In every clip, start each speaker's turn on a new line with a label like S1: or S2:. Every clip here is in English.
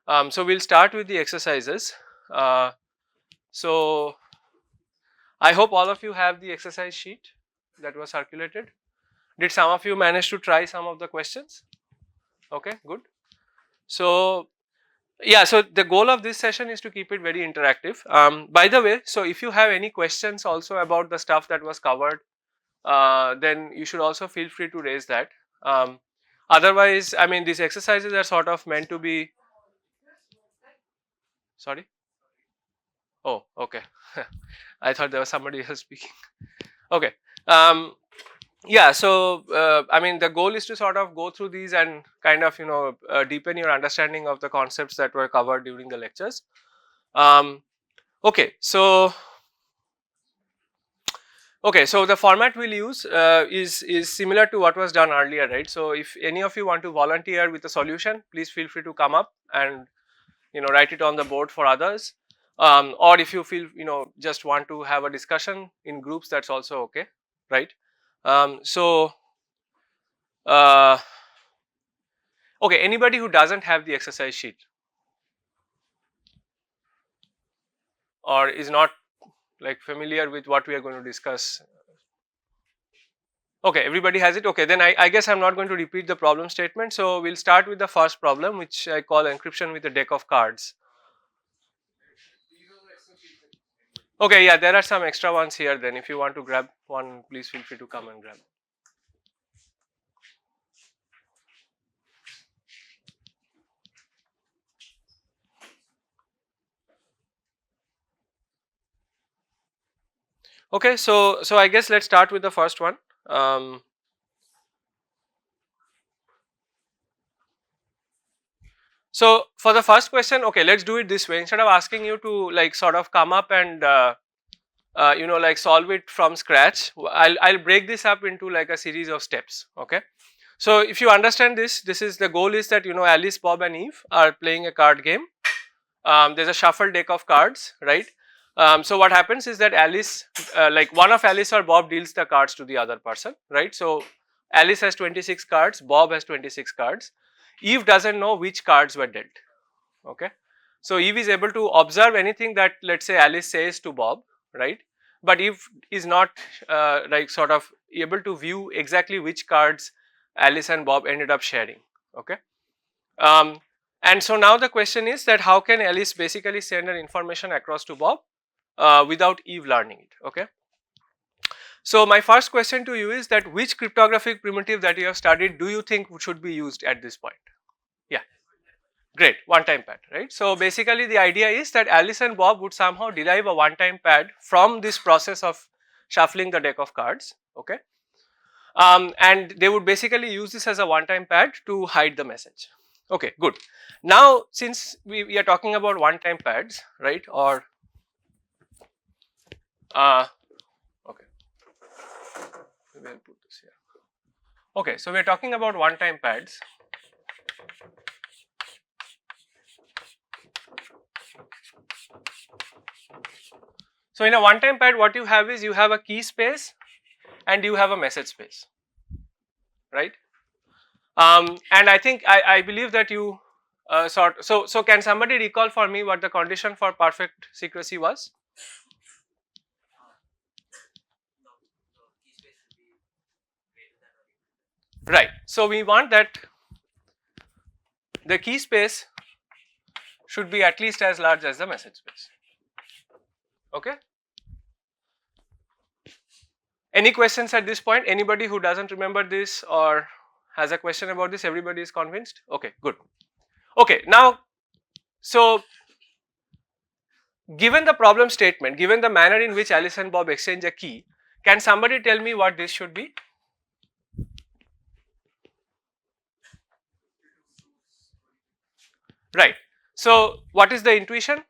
S1: So we'll start with the exercises. So I hope all of you have the exercise sheet that was circulated. Did some of you manage to try some of the questions? Okay, good. So yeah, so the goal of this session is to keep it very interactive. By the way, so if you have any questions also about the stuff that was covered, then you should also feel free to raise that. Otherwise, I mean, these exercises are sort of meant to be. Sorry. Oh, okay. I thought there was somebody else speaking. Okay. Yeah. So I mean, the goal is to sort of go through these and kind of deepen your understanding of the concepts that were covered during the lectures. Okay. So the format we'll use is similar to what was done earlier, right? So if any of you want to volunteer with a solution, please feel free to come up and write it on the board for others. Or if you feel just want to have a discussion in groups, that's also okay, right? Uh, okay, anybody who doesn't have the exercise sheet or is not like familiar with what we are going to discuss. Okay, everybody has it. Okay, then I guess I'm not going to repeat the problem statement. So we'll start with the first problem, which I call encryption with a deck of cards. Okay, yeah, there are some extra ones here. Then if you want to grab one, please feel free to come and grab. Okay, so I guess let's start with the first one. So for the first question, okay, let's do it this way. Instead of asking you to like sort of come up and like solve it from scratch, I'll break this up into like a series of steps. Okay, so if you understand this, this is the goal is that Alice, Bob, and Eve are playing a card game. There's a shuffle deck of cards, right? So what happens is that Alice, like one of Alice or Bob deals the cards to the other person, right? So Alice has 26 cards, Bob has 26 cards. Eve doesn't know which cards were dealt. Okay, so Eve is able to observe anything that, let's say, Alice says to Bob, right? But Eve is not like sort of able to view exactly which cards Alice and Bob ended up sharing. Okay, and so now the question is that how can Alice basically send her information across to Bob without Eve learning it? Okay. So my first question to you is that which cryptographic primitive that you have studied do you think should be used at this point? Yeah, great, one-time pad, right? So basically the idea is that Alice and Bob would somehow derive a one-time pad from this process of shuffling the deck of cards, okay? And they would basically use this as a one-time pad to hide the message. Okay, good. Now, since we are talking about one-time pads, right? Or okay, maybe I'll put this here. Okay, so we are talking about one-time pads. So in a one-time pad, what you have is you have a key space and you have a message space, right? And I think I believe that you so can somebody recall for me what the condition for perfect secrecy was? Right. So we want that the key space should be at least as large as the message space. Okay. Any questions at this point? Anybody who doesn't remember this or has a question about this? Everybody is convinced? Okay, good. Okay, now, so given the problem statement, given the manner in which Alice and Bob exchange a key, can somebody tell me what this should be? Right. So what is the intuition?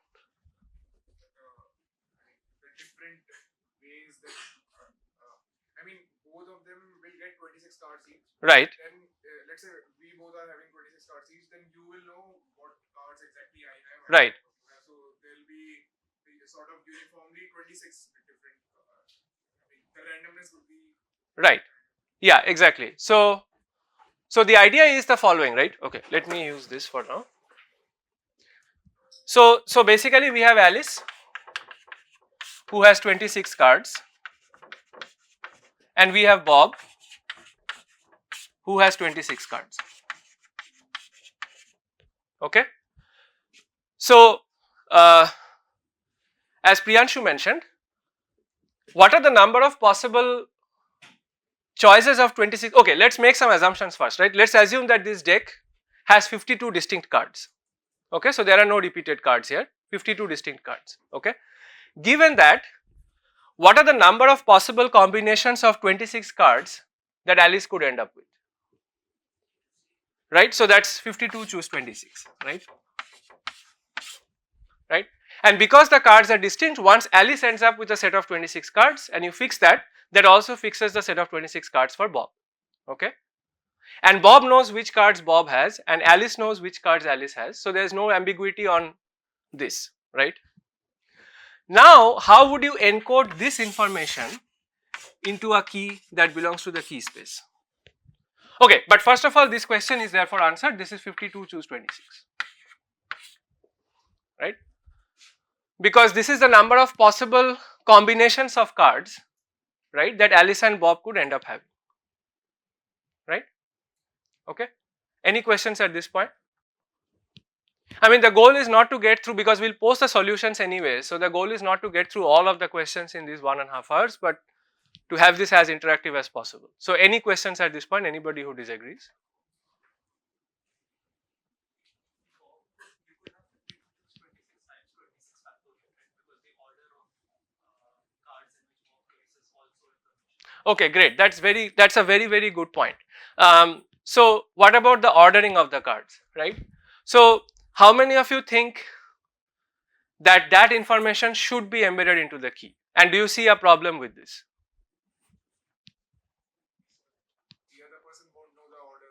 S1: Right.
S2: Then let's say we both are having 26 cards each, then you will know what cards exactly I have.
S1: Right.
S2: So there'll be sort of uniformly 26 different. The randomness would be.
S1: Right. Yeah, exactly. So the idea is the following, right? Okay, let me use this for now. So basically we have Alice who has 26 cards, and we have Bob who has 26 cards. Okay. So as Priyanshu mentioned, what are the number of possible choices of 26? Okay, let's make some assumptions first, right? Let's assume that this deck has 52 distinct cards. Okay, so there are no repeated cards here, 52 distinct cards. Okay, given that, what are the number of possible combinations of 26 cards that Alice could end up with? Right, so that's 52 choose 26, right? Right, and because the cards are distinct, once Alice ends up with a set of 26 cards and you fix that, that also fixes the set of 26 cards for Bob. Okay, and Bob knows which cards Bob has and Alice knows which cards Alice has, so there is no ambiguity on this, right? Now how would you encode this information into a key that belongs to the key space? Okay, but first of all, this question is therefore answered. This is 52 choose 26, right? Because this is the number of possible combinations of cards, right, that Alice and Bob could end up having, right? Okay, any questions at this point? I mean, the goal is not to get through, because we'll post the solutions anyway, so the goal is not to get through all of the questions in these 1.5 hours, but to have this as interactive as possible. So any questions at this point, anybody who disagrees? Okay, great. That's a very good point. So what about the ordering of the cards, right? So how many of you think that that information should be embedded into the key, and do you see a problem with this?
S2: The other person won't know the order.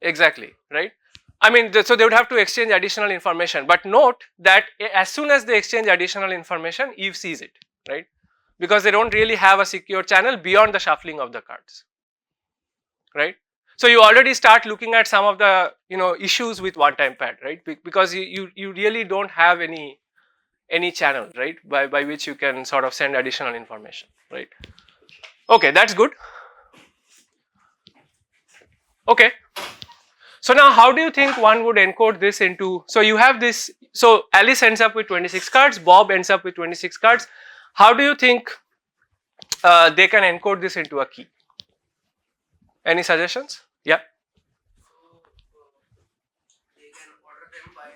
S1: Exactly, right? I mean, so they would have to exchange additional information, but note that as soon as they exchange additional information, Eve sees it, right? Because they don't really have a secure channel beyond the shuffling of the cards, right? So you already start looking at some of the issues with one-time pad, right? Because you really don't have any channel, right, by which you can sort of send additional information, right? Okay, that's good. Okay, so now how do you think one would encode this into? So you have this. So Alice ends up with 26 cards. Bob ends up with 26 cards. How do you think they can encode this into a key? Any suggestions? Yeah.
S3: They can order them by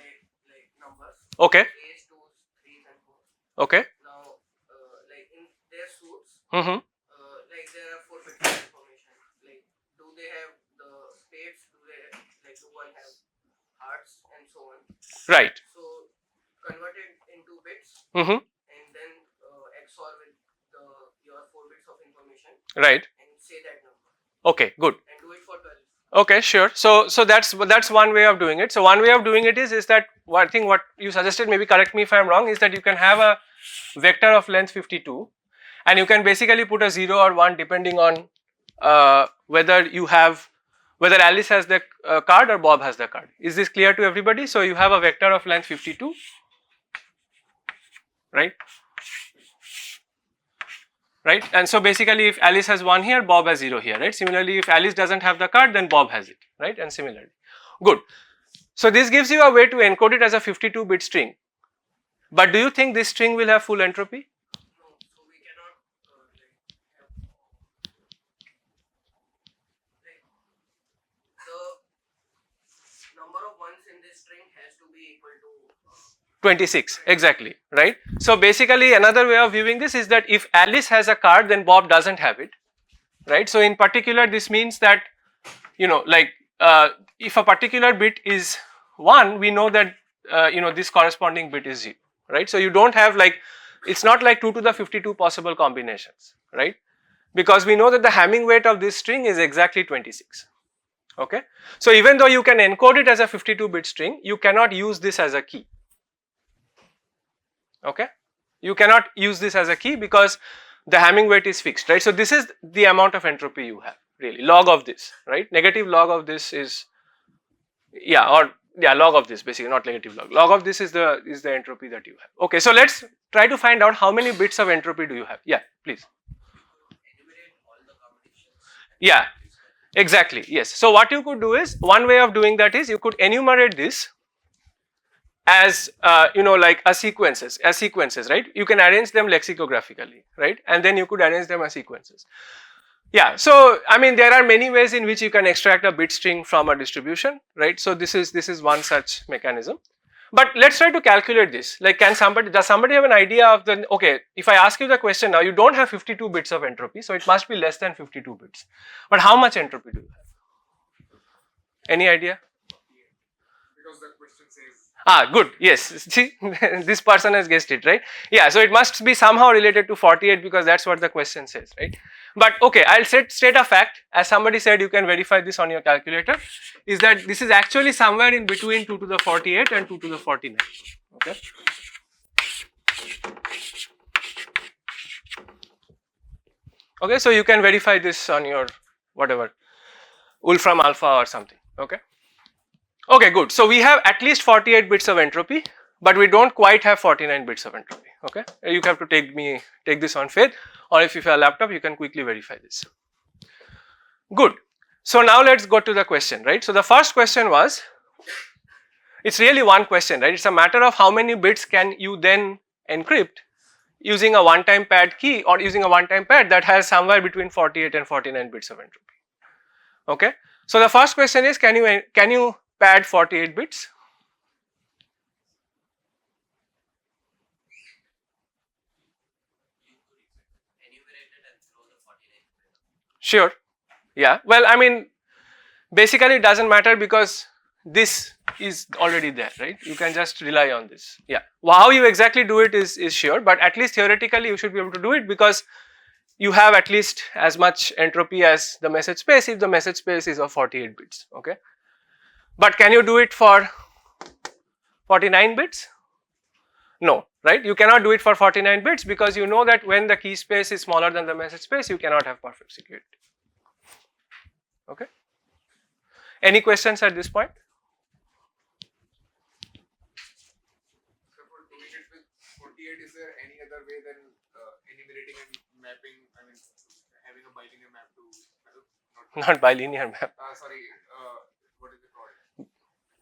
S3: like numbers.
S1: Okay.
S3: A's, 2's, 3's, and 4's.
S1: Okay.
S3: Now, like in their suits,
S1: Mm-hmm.
S3: like there are 4 bits of information. Like, do they have the spades? Do one have hearts and so on?
S1: Right.
S3: So convert it into bits,
S1: Mm-hmm.
S3: and then XOR with your 4 bits of information.
S1: Right.
S3: And say that number.
S1: Okay. Good.
S3: And do it for 12.
S1: Okay, sure. So that's one way of doing it. So one way of doing it is that I think what you suggested, maybe correct me if I'm wrong, is that you can have a vector of length 52, and you can basically put a 0 or 1 depending on whether Alice has the card or Bob has the card. Is this clear to everybody? So you have a vector of length 52, right? Right, and so basically if Alice has 1 here, Bob has 0 here, right? Similarly, if Alice doesn't have the card, then Bob has it, right? And similarly. Good. So this gives you a way to encode it as a 52-bit string. But do you think this string will have full entropy?
S3: No, so we cannot the number of ones in this string has to be equal to
S1: 26, exactly, right? So basically another way of viewing this is that if Alice has a card, then Bob doesn't have it, right? So in particular, this means that, if a particular bit is 1, we know that, this corresponding bit is 0, right? So you don't have it's not like 2 to the 52 possible combinations, right? Because we know that the Hamming weight of this string is exactly 26, okay? So even though you can encode it as a 52-bit string, you cannot use this as a key. Okay, you cannot use this as a key because the Hamming weight is fixed, right? So this is the amount of entropy you have, really, log of this, right? Negative log of this is, yeah, or yeah, log of this basically, not negative log. Log of this is the entropy that you have. Okay, so let's try to find out how many bits of entropy do you have. Yeah, please.
S3: Enumerate all the combinations.
S1: Yeah, exactly. Yes. So what you could do is, one way of doing that is you could enumerate this as like as sequences, right? You can arrange them lexicographically, right? And then you could arrange them as sequences. Yeah, so I mean there are many ways in which you can extract a bit string from a distribution, right? So this is one such mechanism. But let's try to calculate this. Like, does somebody have an idea of the, okay, if I ask you the question now, you don't have 52 bits of entropy, so it must be less than 52 bits. But how much entropy do you have? Any idea?
S2: Because the question says.
S1: Ah, good. Yes. See, this person has guessed it, right? Yeah. So it must be somehow related to 48 because that's what the question says, right? But okay, I'll state a fact. As somebody said, you can verify this on your calculator. Is that this is actually somewhere in between 2 to the 48 and 2 to the 49. Okay. Okay. So you can verify this on your whatever Wolfram alpha or something. Okay. Okay, good. So we have at least 48 bits of entropy, but we don't quite have 49 bits of entropy. Okay, you have to take this on faith, or if you have a laptop, you can quickly verify this. Good. So now let's go to the question, right? So the first question was, it's really one question, right? It's a matter of how many bits can you then encrypt using a one-time pad key or using a one-time pad that has somewhere between 48 and 49 bits of entropy. Okay. So the first question is, can you pad 48 bits?
S3: Enumerate it and throw the 49.
S1: Sure. Yeah. Well, I mean, basically it doesn't matter because this is already there, right? You can just rely on this. Yeah. Well, how you exactly do it is sure, but at least theoretically you should be able to do it because you have at least as much entropy as the message space if the message space is of 48 bits. Okay. But can you do it for 49 bits? No, right? You cannot do it for 49 bits because you know that when the key space is smaller than the message space, you cannot have perfect security. Okay. Any questions at this point?
S2: So for doing it with 48, is there any other way than enumerating and mapping? I mean, having a bilinear map to
S1: Not bilinear map.
S2: Sorry, what is it called?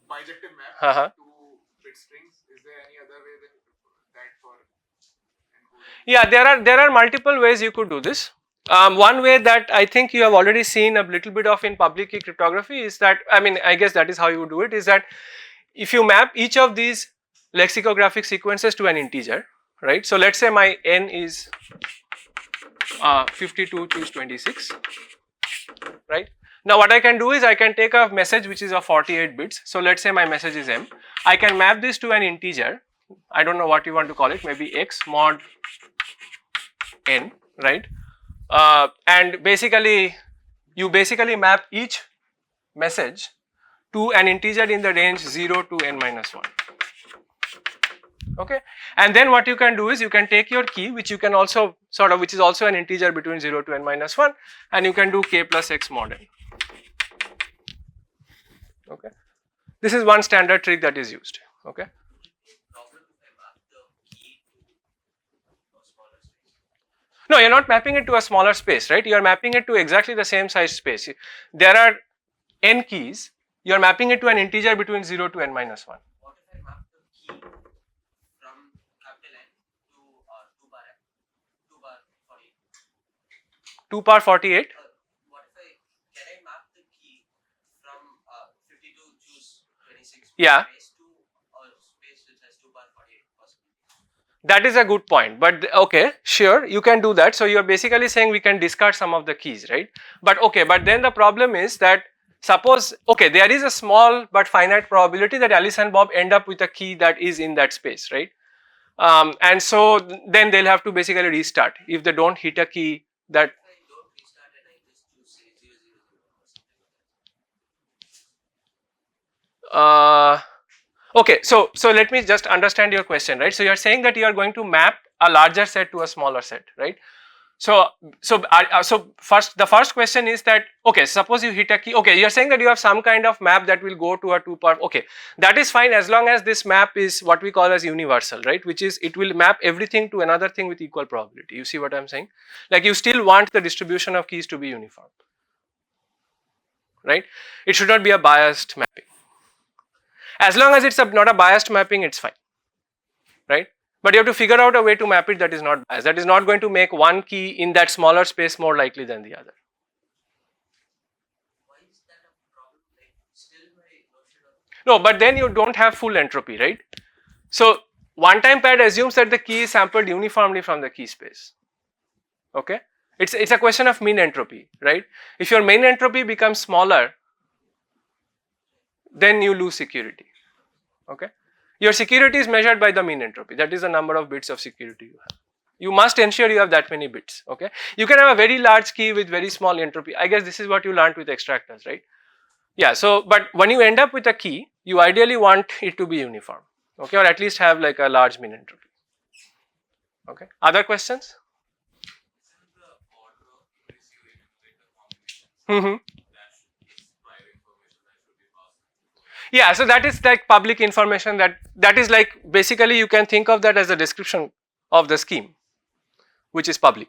S2: Bijective map to bit strings. Is there any other way than that for encoding?
S1: Yeah, there are multiple ways you could do this. One way that I think you have already seen a little bit of in public key cryptography is that, I mean, I guess that is how you would do it, is that if you map each of these lexicographic sequences to an integer, right? So let's say my n is 52 choose 26, right? Now what I can do is I can take a message which is of 48 bits. So let's say my message is m. I can map this to an integer. I don't know what you want to call it, maybe x mod n, right? And basically you map each message to an integer in the range 0 to n minus 1. Okay, and then what you can do is you can take your key, which you can also which is also an integer between 0 to n minus 1, and you can do k plus x mod n. Okay, this is one standard trick that is used. Okay.
S3: Problem if I map the key to a smaller space.
S1: No, you're not mapping it to a smaller space, right? You are mapping it to exactly the same size space. There are n keys. You are mapping it to an integer between 0 to n minus 1.
S3: What if I map the key from capital N to 2 bar 48?
S1: 2 power 48.
S3: What if can I map the key from 52 choose 26
S1: Yeah.
S3: space to a space which has 2 bar 48 possibilities?
S1: That is a good point, but okay, sure, you can do that. So you are basically saying we can discard some of the keys, right? But okay, but then the problem is that suppose, okay, there is a small but finite probability that Alice and Bob end up with a key that is in that space, right? And so then they'll have to basically restart if they don't hit a key that.
S3: If I don't restart and I just choose say 000 or something like that.
S1: Okay, so let me just understand your question, right? So you are saying that you are going to map a larger set to a smaller set, right? So first, the first question is that, okay, suppose you hit a key, okay, you're saying that you have some kind of map that will go to a two-part, okay, that is fine as long as this map is what we call as universal, right, which is it will map everything to another thing with equal probability. You see what I'm saying? Like, you still want the distribution of keys to be uniform, right? It should not be a biased mapping. As long as it's not a biased mapping, it's fine, right? But you have to figure out a way to map it that is not biased, that is not going to make one key in that smaller space more likely than the other.
S3: Why is that a problem? Like, still my notion of.
S1: No, but then you don't have full entropy, right? So one-time pad assumes that the key is sampled uniformly from the key space. Okay, it's a question of mean entropy, right? If your mean entropy becomes smaller, then you lose security. Okay, your security is measured by the mean entropy. That is the number of bits of security you have. You must ensure you have that many bits. Okay, you can have a very large key with very small entropy. I guess this is what you learned with extractors, right? Yeah. So, but when you end up with a key, you ideally want it to be uniform. Okay, or at least have like a large mean entropy. Okay. Other questions? Mm-hmm. Yeah, so that is like public information that is like, basically you can think of that as a description of the scheme, which is public.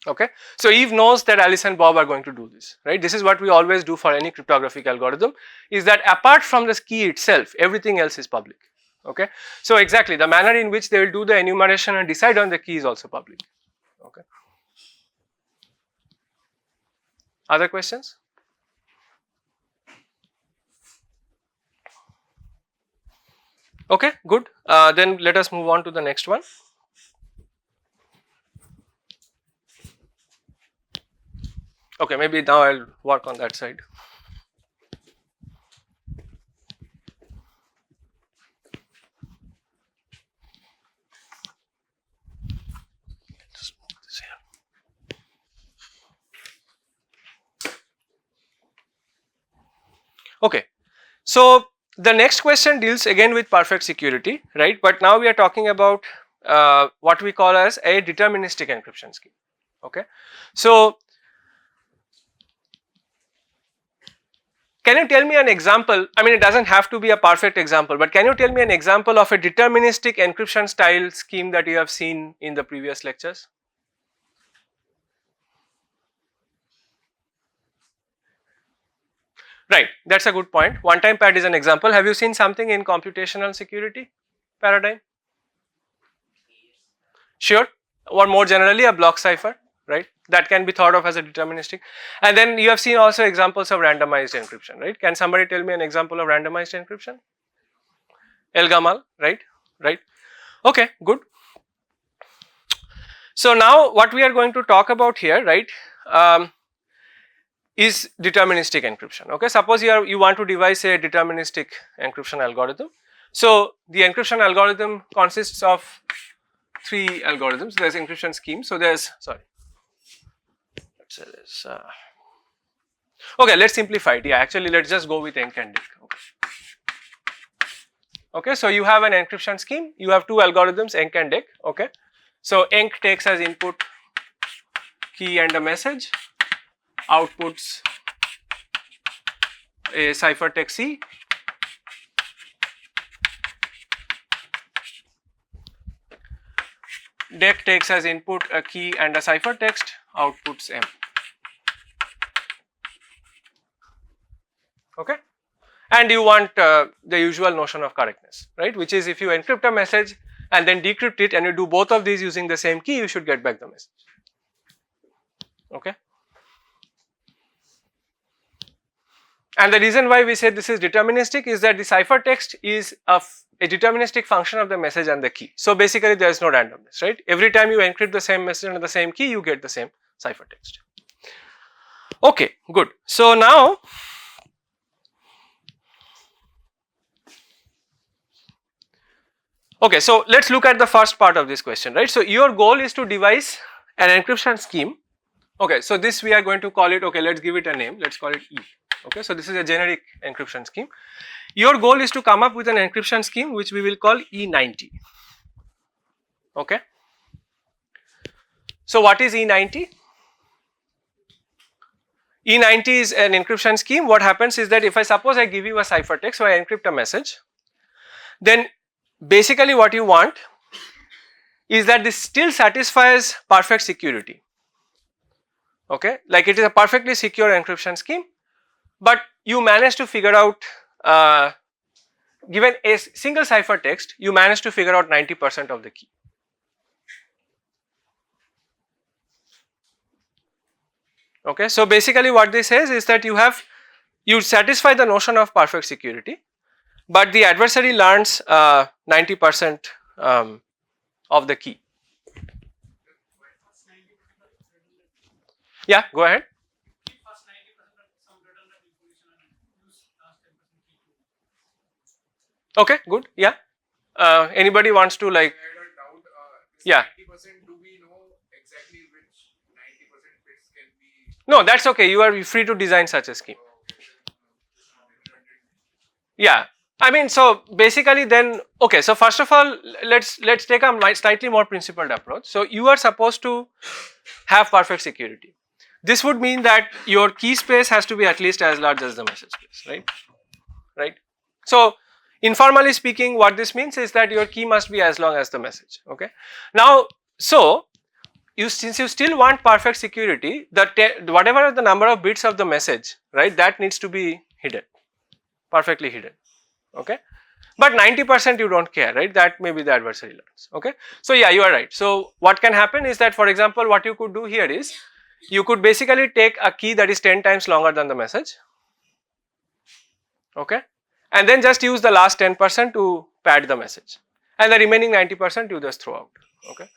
S1: Okay, so Eve knows that Alice and Bob are going to do this, right? This is what we always do for any cryptographic algorithm, is that apart from the key itself, everything else is public. Okay, so exactly the manner in which they will do the enumeration and decide on the key is also public. Okay. Other questions? Okay, good. Then let us move on to the next one. Okay, maybe now I'll work on that side. Just move this here. Okay, so the next question deals again with perfect security, right? But now we are talking about what we call as a deterministic encryption scheme. Okay, so can you tell me an example? I mean, it doesn't have to be a perfect example, but can you tell me an example of a deterministic encryption style scheme that you have seen in the previous lectures? Right, that's a good point. One-time pad is an example. Have you seen something in computational security paradigm? Sure. Or more generally, a block cipher, right? That can be thought of as a deterministic. And then you have seen also examples of randomized encryption, right? Can somebody tell me an example of randomized encryption? El-Gamal, right? Right. Okay, good. So now what we are going to talk about here, right, is deterministic encryption. Okay, suppose you want to devise a deterministic encryption algorithm. So the encryption algorithm consists of three algorithms. There's encryption scheme. So there's, sorry, let's say this. Okay, let's simplify it. Yeah, actually, let's just go with enc and dic. Okay. Okay, so you have an encryption scheme. You have two algorithms, enc and dic. Okay, so enc takes as input key and a message, outputs a ciphertext C. Dec takes as input a key and a ciphertext, outputs M. Okay, and you want the usual notion of correctness, right? Which is, if you encrypt a message and then decrypt it, and you do both of these using the same key, you should get back the message. Okay. And the reason why we say this is deterministic is that the ciphertext is a deterministic function of the message and the key. So basically there is no randomness, right? Every time you encrypt the same message and the same key, you get the same ciphertext. Okay, good. So now, okay, so let's look at the first part of this question, right? So your goal is to devise an encryption scheme. Okay, so this we are going to call it, okay, let's give it a name, let's call it E. Okay, so this is a generic encryption scheme. Your goal is to come up with an encryption scheme which we will call E90. Okay. So what is E90? E90 is an encryption scheme. What happens is that if I suppose I give you a ciphertext, so I encrypt a message, then basically what you want is that this still satisfies perfect security. Okay, like it is a perfectly secure encryption scheme, but you manage to figure out, given a single ciphertext, you manage to figure out 90% of the key. Okay, so basically what this says is that you satisfy the notion of perfect security, but the adversary learns 90% of the key. Yeah, go ahead. Okay, good. Yeah. Anybody wants to like?
S2: I had a doubt.
S1: Yeah.
S2: 90%, do we know exactly which 90% bits can be?
S1: No, that's okay. You are free to design such a scheme. Yeah. I mean, so basically then, okay, so first of all, let's take a slightly more principled approach. So you are supposed to have perfect security. This would mean that your key space has to be at least as large as the message space, right? Right. So informally speaking, what this means is that your key must be as long as the message. Okay. Now, so since you still want perfect security, whatever the number of bits of the message, right, that needs to be hidden, perfectly hidden. Okay, but 90% you don't care, right? That may be the adversary learns. Okay, so yeah, you are right. So what can happen is that, for example, what you could do here is you could basically take a key that is 10 times longer than the message. Okay, and then just use the last 10% to pad the message, and the remaining 90% you just throw out. Okay,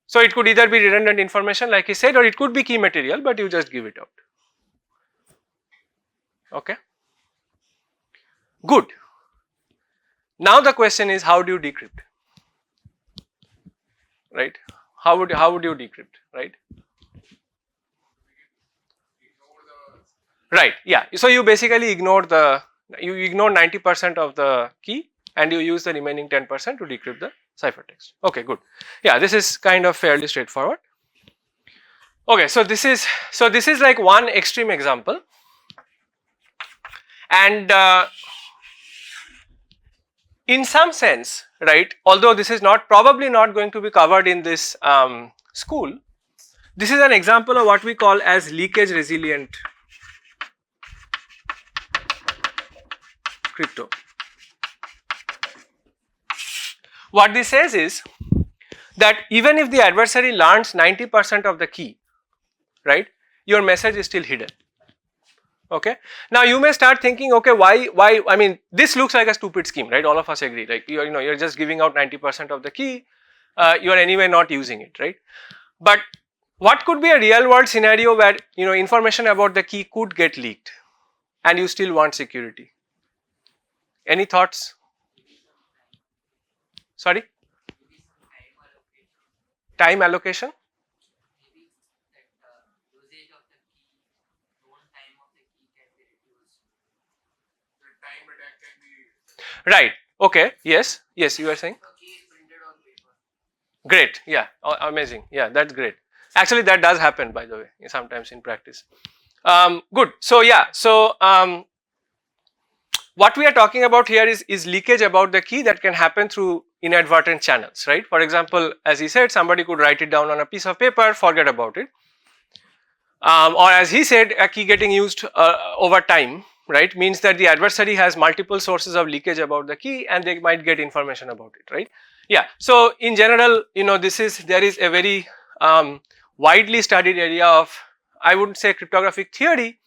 S1: so it could either be redundant information like he said, or it could be key material, but you just give it out. Okay, good. Now the question is, how do you decrypt? Right? How would you decrypt? Right? Right. Yeah. So you basically ignore 90% of the key, and you use the remaining 10% to decrypt the ciphertext. Okay. Good. Yeah. This is kind of fairly straightforward. Okay. So this is like one extreme example, and in some sense, right, although this is probably not going to be covered in this school, this is an example of what we call as leakage resilient crypto. What this says is that even if the adversary learns 90% of the key, right, your message is still hidden. Okay. Now you may start thinking, okay, why? I mean, this looks like a stupid scheme, right? All of us agree. Like you're just giving out 90% of the key. You are anyway not using it, right? But what could be a real world scenario where information about the key could get leaked, and you still want security? Any thoughts? Sorry? Time allocation? Right. Okay. Yes. Yes. You are saying. Great. Yeah. Amazing. Yeah. That's great. Actually, that does happen, by the way, sometimes in practice. Good. So yeah. So what we are talking about here is leakage about the key that can happen through inadvertent channels, right? For example, as he said, somebody could write it down on a piece of paper, forget about it, or as he said, a key getting used over time, right, means that the adversary has multiple sources of leakage about the key, and they might get information about it, right? Yeah. So in general, there is a very widely studied area of, I wouldn't say cryptographic theory,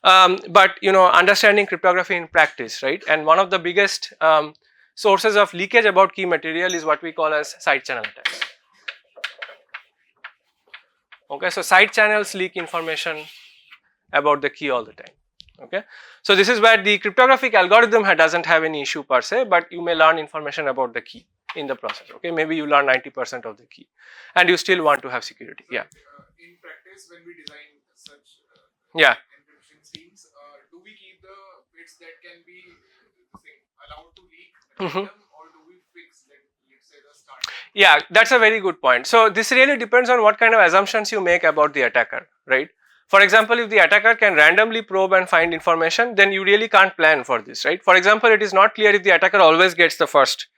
S1: but understanding cryptography in practice, right? And one of the biggest sources of leakage about key material is what we call as side channel attacks. Okay, so side channels leak information about the key all the time. Okay, so this is where the cryptographic algorithm doesn't have any issue per se, but you may learn information about the key in the process. Okay, maybe you learn 90% of the key, and you still want to have security. Yeah.
S2: In practice, when we design such encryption schemes, do we keep the bits that can be allowed to leak, or do we fix, let's say, the start?
S1: Yeah, that's a very good point. So this really depends on what kind of assumptions you make about the attacker, right? For example, if the attacker can randomly probe and find information, then you really can't plan for this, right? For example, it is not clear if the attacker always gets the first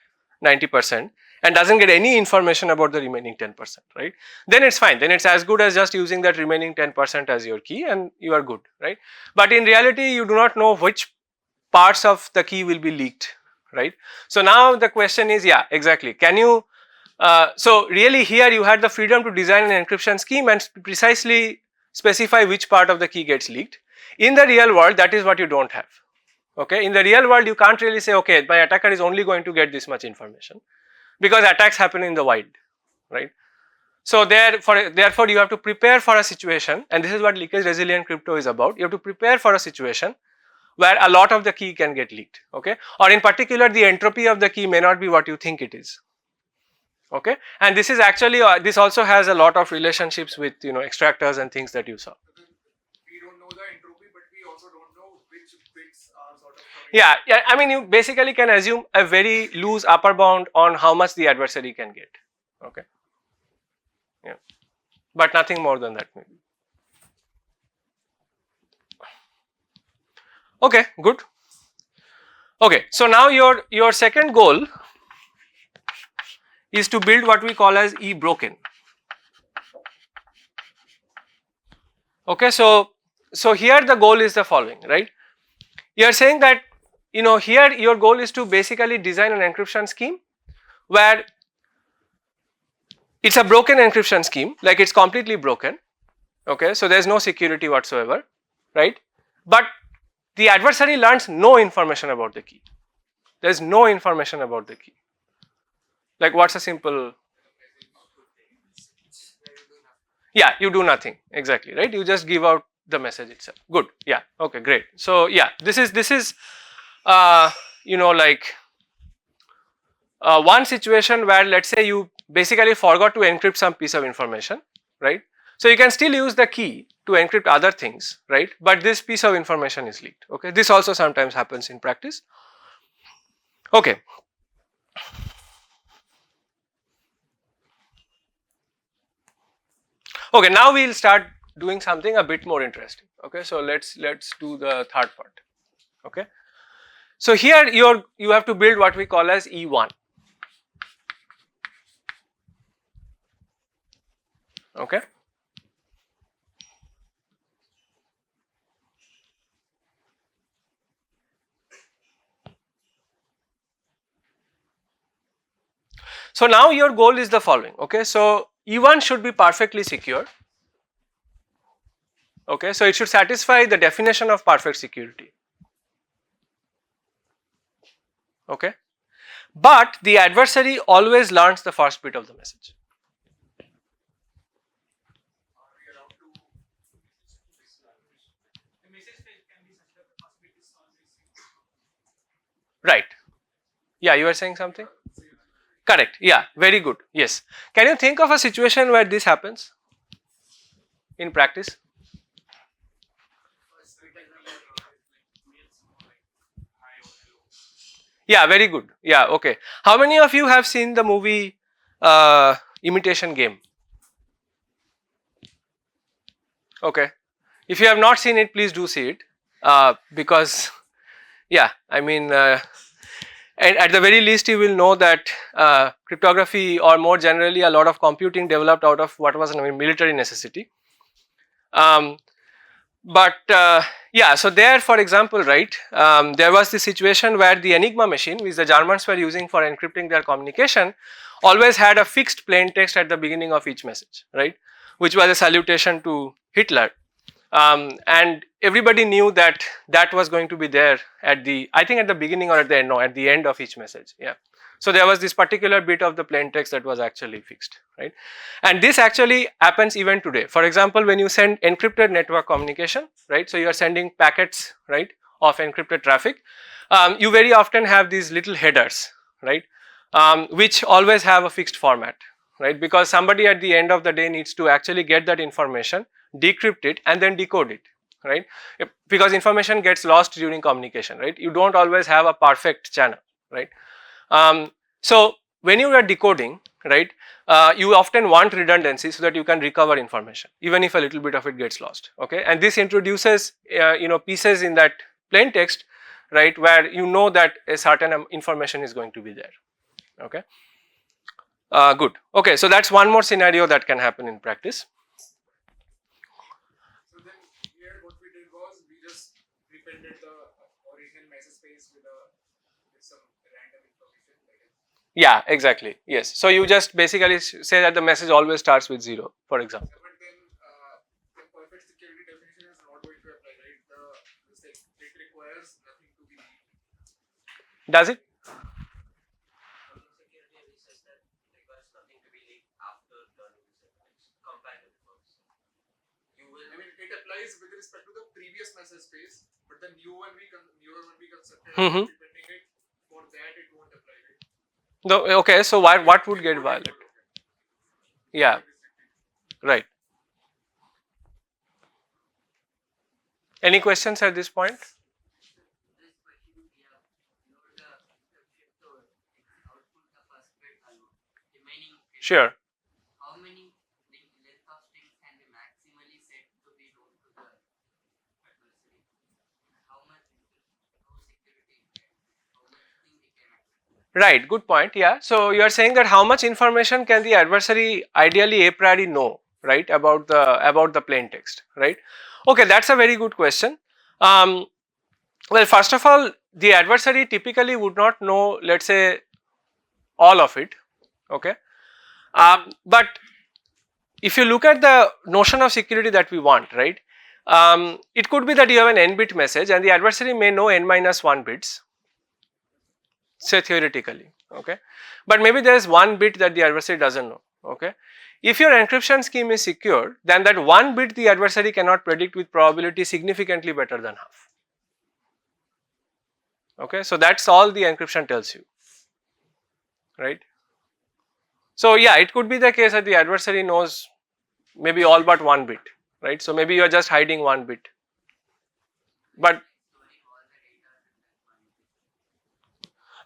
S1: 90% and doesn't get any information about the remaining 10%, right? Then it's fine. Then it's as good as just using that remaining 10% as your key and you are good, right? But in reality, you do not know which parts of the key will be leaked, right? So now the question is, yeah, exactly. Can you so really here you had the freedom to design an encryption scheme and precisely specify which part of the key gets leaked. In the real world, that is what you don't have. Okay, in the real world, you can't really say, okay, my attacker is only going to get this much information, because attacks happen in the wild, right? So therefore, you have to prepare for a situation, and this is what leakage resilient crypto is about. You have to prepare for a situation where a lot of the key can get leaked, okay? Or in particular, the entropy of the key may not be what you think it is. Okay, and this is actually this also has a lot of relationships with extractors and things that you saw.
S2: We don't know the entropy, but we also don't know which bits are sort of coming.
S1: Yeah, I mean, you basically can assume a very loose upper bound on how much the adversary can get. Okay, yeah, but nothing more than that maybe. Okay, good. Okay, so now your second goal is to build what we call as E-broken. Okay, so here the goal is the following, right? You are saying that here your goal is to basically design an encryption scheme where it's a broken encryption scheme, like it's completely broken. Okay, so there's no security whatsoever, right? But the adversary learns no information about the key. There's no information about the key. Like, what's a simple? Yeah, you do nothing, exactly, right? You just give out the message itself. Good, yeah, okay, great. So yeah, this is like one situation where, let's say, you basically forgot to encrypt some piece of information, right? So you can still use the key to encrypt other things, right? But this piece of information is leaked. Okay, this also sometimes happens in practice. Okay. Okay, now we'll start doing something a bit more interesting. Okay, so let's do the third part. Okay, so here you have to build what we call as E1. Okay. So now your goal is the following. Okay, so E1 should be perfectly secure. Okay, so it should satisfy the definition of perfect security. Okay, but the adversary always learns the first bit of the message. Right. Yeah, you are saying something? Correct. Yeah, very good. Yes. Can you think of a situation where this happens in practice? Yeah, very good. Yeah, okay. How many of you have seen the movie Imitation Game? Okay. If you have not seen it, please do see it because, yeah, I mean, and at the very least, you will know that cryptography, or more generally, a lot of computing developed out of what was a military necessity. Yeah, so there, for example, right, there was this situation where the Enigma machine, which the Germans were using for encrypting their communication, always had a fixed plain text at the beginning of each message, right, which was a salutation to Hitler. And everybody knew that that was going to be there at I think at the beginning or at the end, no, at the end of each message. Yeah. So there was this particular bit of the plain text that was actually fixed, right? And this actually happens even today. For example, when you send encrypted network communication, right? So you are sending packets, right, of encrypted traffic. You very often have these little headers, right, which always have a fixed format, right? Because somebody at the end of the day needs to actually get that information, decrypt it, and then decode it, right? Because information gets lost during communication, right? You don't always have a perfect channel, right? So when you are decoding, right, you often want redundancy so that you can recover information even if a little bit of it gets lost. Okay, and this introduces pieces in that plain text, right, where you know that a certain information is going to be there. Okay, good. Okay, so that's one more scenario that can happen in practice.
S2: So then here what we did was we just reprinted the original message space with some random information.
S1: Yeah, exactly. Yes. So you just basically say that the message always starts with 0, for example.
S2: But then the perfect security definition is not going to apply, right? It requires nothing to be leaked.
S1: Does it?
S3: Security says that requires nothing to be leaked after learning the syntax compared to the first.
S2: I mean, it applies with respect to the previous message space, but the new one we constructed, depending it for that it won't apply, right?
S1: No, okay, so what would get violated? Yeah, right. Any questions at this point? Sure.
S3: How many length of strings can be maximally set to be known to the adversary? How much security, how much thing we can accept?
S1: Right, good point. Yeah. So you are saying that how much information can the adversary ideally a priori know, right, about the plain text, right? Okay, that's a very good question. Well, first of all, the adversary typically would not know, let's say, all of it. Okay, but if you look at the notion of security that we want, right, it could be that you have an n-bit message and the adversary may know n-1 bits, say theoretically. Okay, but maybe there is 1 bit that the adversary doesn't know. Okay, if your encryption scheme is secure, then that 1 bit the adversary cannot predict with probability significantly better than half. Okay, so that's all the encryption tells you, right? So yeah, it could be the case that the adversary knows maybe all but 1 bit, right? So maybe you are just hiding 1 bit, but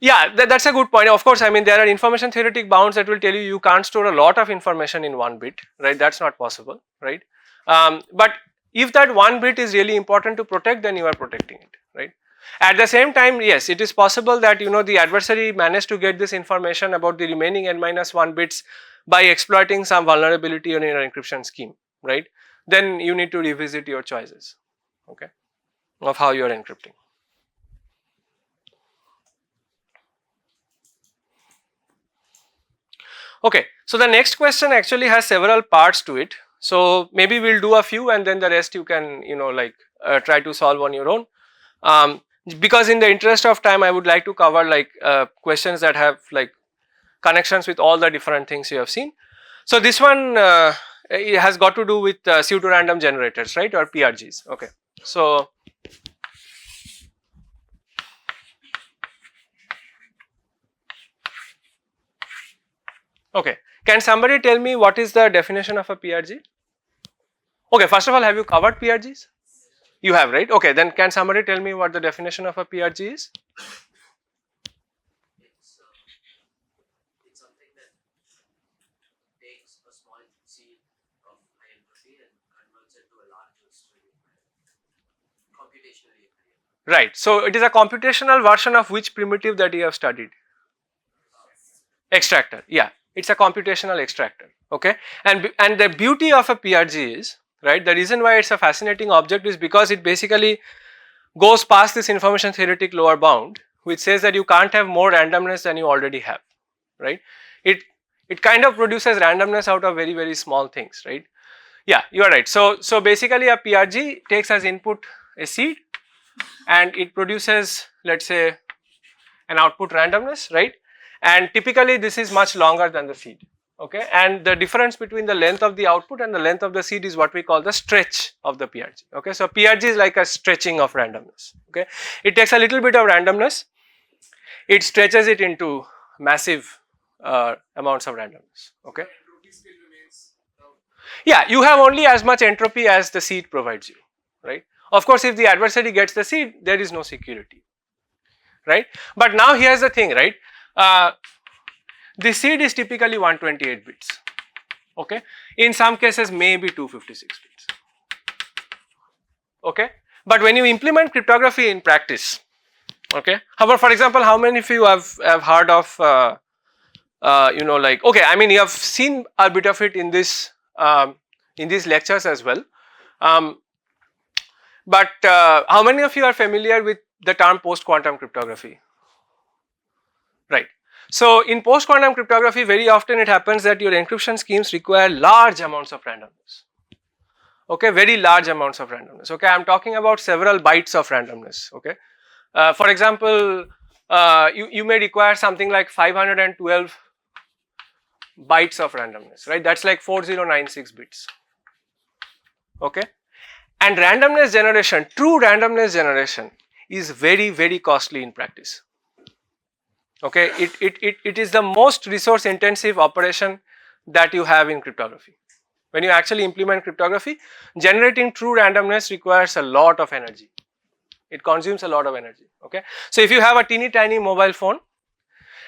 S1: yeah, that's a good point. Of course, I mean there are information theoretic bounds that will tell you can't store a lot of information in 1 bit, right? That's not possible, right? But if that 1 bit is really important to protect, then you are protecting it, right? At the same time, yes, it is possible that the adversary managed to get this information about the remaining n-1 bits by exploiting some vulnerability in your encryption scheme, right? Then you need to revisit your choices, okay, of how you are encrypting. Okay, so the next question actually has several parts to it. So maybe we'll do a few and then the rest you can try to solve on your own. Because in the interest of time, I would like to cover questions that have connections with all the different things you have seen. So this one it has got to do with pseudo random generators, right, or PRGs. Okay, so okay, can somebody tell me what is the definition of a PRG? Okay, first of all, have you covered PRGs? You have, right? Okay, then can somebody tell me what the definition of a PRG is?
S3: It's something that takes a small seed of high entropy and converts it to a larger string computationally.
S1: Right. So it is a computational version of which primitive that you have studied? Extractor. Yeah, it's a computational extractor. Okay, and the beauty of a PRG is, right, the reason why it's a fascinating object is because it basically goes past this information theoretic lower bound, which says that you can't have more randomness than you already have, right? It kind of produces randomness out of very, very small things, right? Yeah, you are right. So basically a PRG takes as input a seed and it produces, let's say, an output randomness, right? And typically this is much longer than the seed. Okay, and the difference between the length of the output and the length of the seed is what we call the stretch of the PRG. Okay, so PRG is like a stretching of randomness. Okay, it takes a little bit of randomness, it stretches it into massive amounts of randomness. Okay,
S2: Entropy still remains.
S1: yeah, you have only as much entropy as the seed provides you, right? Of course, if the adversary gets the seed, there is no security, right? But now here's the thing, right? the seed is typically 128 bits. Okay, in some cases maybe 256 bits. Okay, but when you implement cryptography in practice, okay, however, for example, how many of you have heard of you know, like, okay, I mean, you have seen a bit of it in this in these lectures as well, but how many of you are familiar with the term post quantum cryptography? Right. So in post quantum cryptography, very often it happens that your encryption schemes require large amounts of randomness. Okay, very large amounts of randomness. Okay, I am talking about several bytes of randomness. Okay, for example, you may require something like 512 bytes of randomness, right? That's like 4096 bits. Okay, and randomness generation, true randomness generation, is very costly in practice. Okay, it is the most resource intensive operation that you have in cryptography. When you actually implement cryptography, generating true randomness requires a lot of energy. It consumes a lot of energy. Okay, so if you have a teeny tiny mobile phone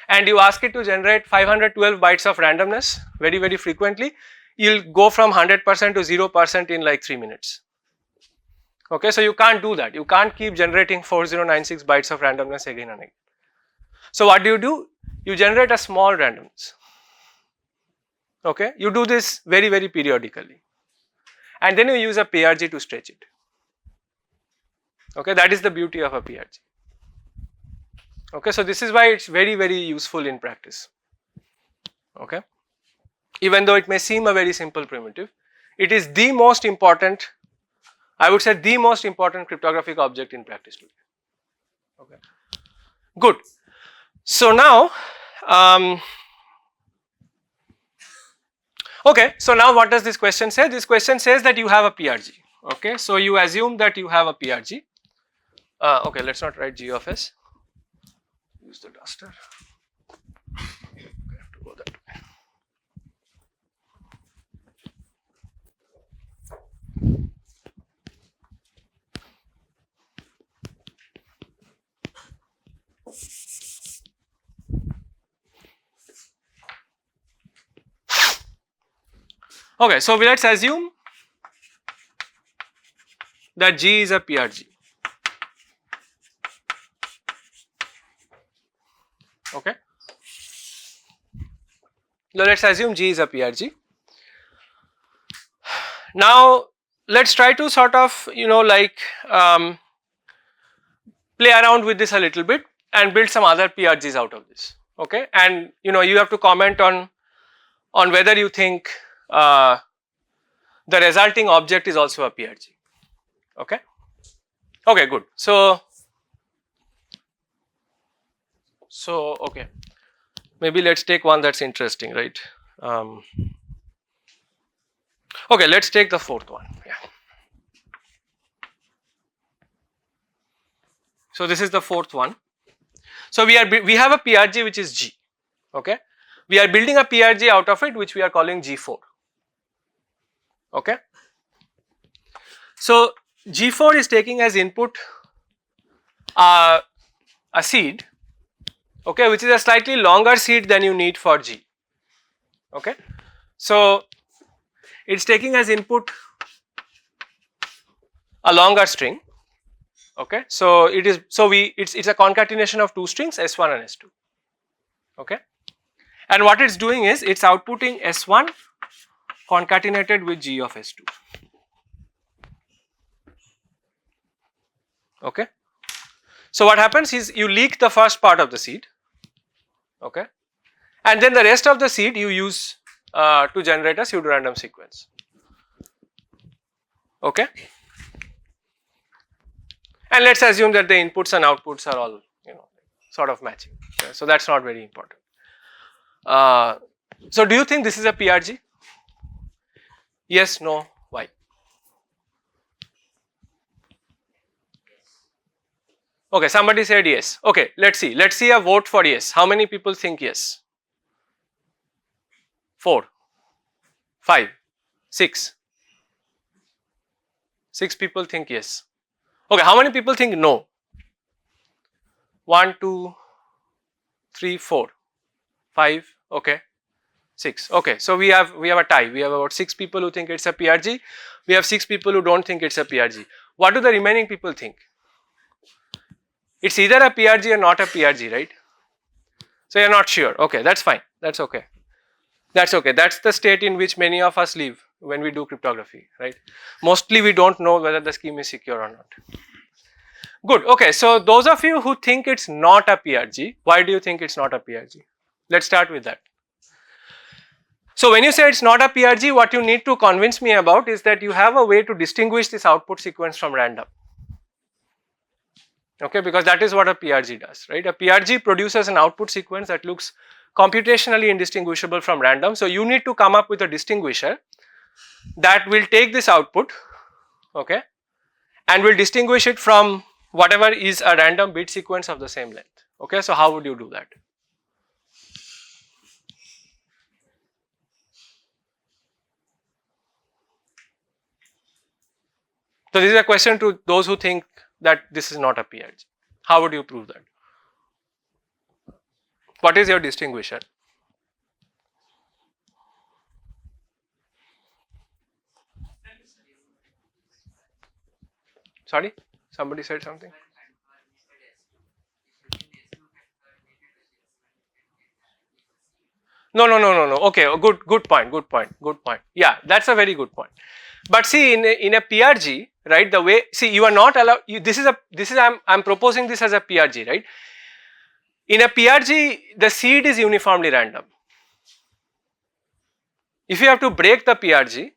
S1: and you ask it to generate 512 bytes of randomness very frequently, you'll go from 100% to 0% in like 3 minutes. Okay, so you can't do that. You can't keep generating 4096 bytes of randomness again and again. So what do? You generate a small randomness. Okay, you do this very periodically, and then you use a PRG to stretch it. Okay, that is the beauty of a PRG. Okay, so this is why it's very useful in practice. Okay, even though it may seem a very simple primitive, it is the most important, I would say the most important cryptographic object in practice today. Okay, good. So now, okay, so now what does this question say? This question says that you have a PRG. Okay, so you assume that you have a PRG. Okay, let's not write G of S. Use the duster. Okay, I have to go that way. Okay, so let's assume that G is a PRG. Okay, now let's assume G is a PRG. Now let's try to sort of, you know, like play around with this a little bit and build some other PRGs out of this. Okay, and you know, you have to comment on whether you think the resulting object is also a PRG. Okay, okay, good. So okay, maybe let's take one that's interesting, right? Okay, let's take the fourth one. Yeah. So this is the fourth one. So we have a PRG which is G. Okay, we are building a PRG out of it which we are calling G4. Okay, so G4 is taking as input a seed, okay, which is a slightly longer seed than you need for G. Okay, so it's taking as input a longer string. Okay, so it's a concatenation of two strings S1 and S2. Okay, and what it's doing is it's outputting S1 concatenated with G of S2. Okay, so what happens is you leak the first part of the seed. Okay, and then the rest of the seed you use to generate a pseudo-random sequence. Okay, and let's assume that the inputs and outputs are all, you know, sort of matching. Okay? So that's not very important. So do you think this is a PRG? Yes, no, why? Okay, somebody said yes. Okay, let's see a vote for yes. How many people think yes? 4, 5, 6. 6 people think yes. Okay, how many people think no? 1, 2, 3, 4, 5, Okay, 6. Okay, so we have a tie. We have about 6 people who think it's a PRG. We have 6 people who don't think it's a PRG. What do the remaining people think? It's either a PRG or not a PRG, right? So you're not sure. Okay, that's fine. That's okay. That's okay. That's the state in which many of us live when we do cryptography, right? Mostly we don't know whether the scheme is secure or not. Good. Okay, so those of you who think it's not a PRG, why do you think it's not a PRG? Let's start with that. So when you say it's not a PRG, what you need to convince me about is that you have a way to distinguish this output sequence from random. Okay, because that is what a PRG does, right? A PRG produces an output sequence that looks computationally indistinguishable from random. So you need to come up with a distinguisher that will take this output, okay, and will distinguish it from whatever is a random bit sequence of the same length. Okay, so how would you do that? So this is a question to those who think that this is not a PRG. How would you prove that? What is your distinguisher? Sorry, somebody said something. No. Okay, good point. Yeah, that's a very good point. But see, in a PRG, right? The way, see, you are not allowed. I'm proposing this as a PRG, right? In a PRG, the seed is uniformly random. If you have to break the PRG,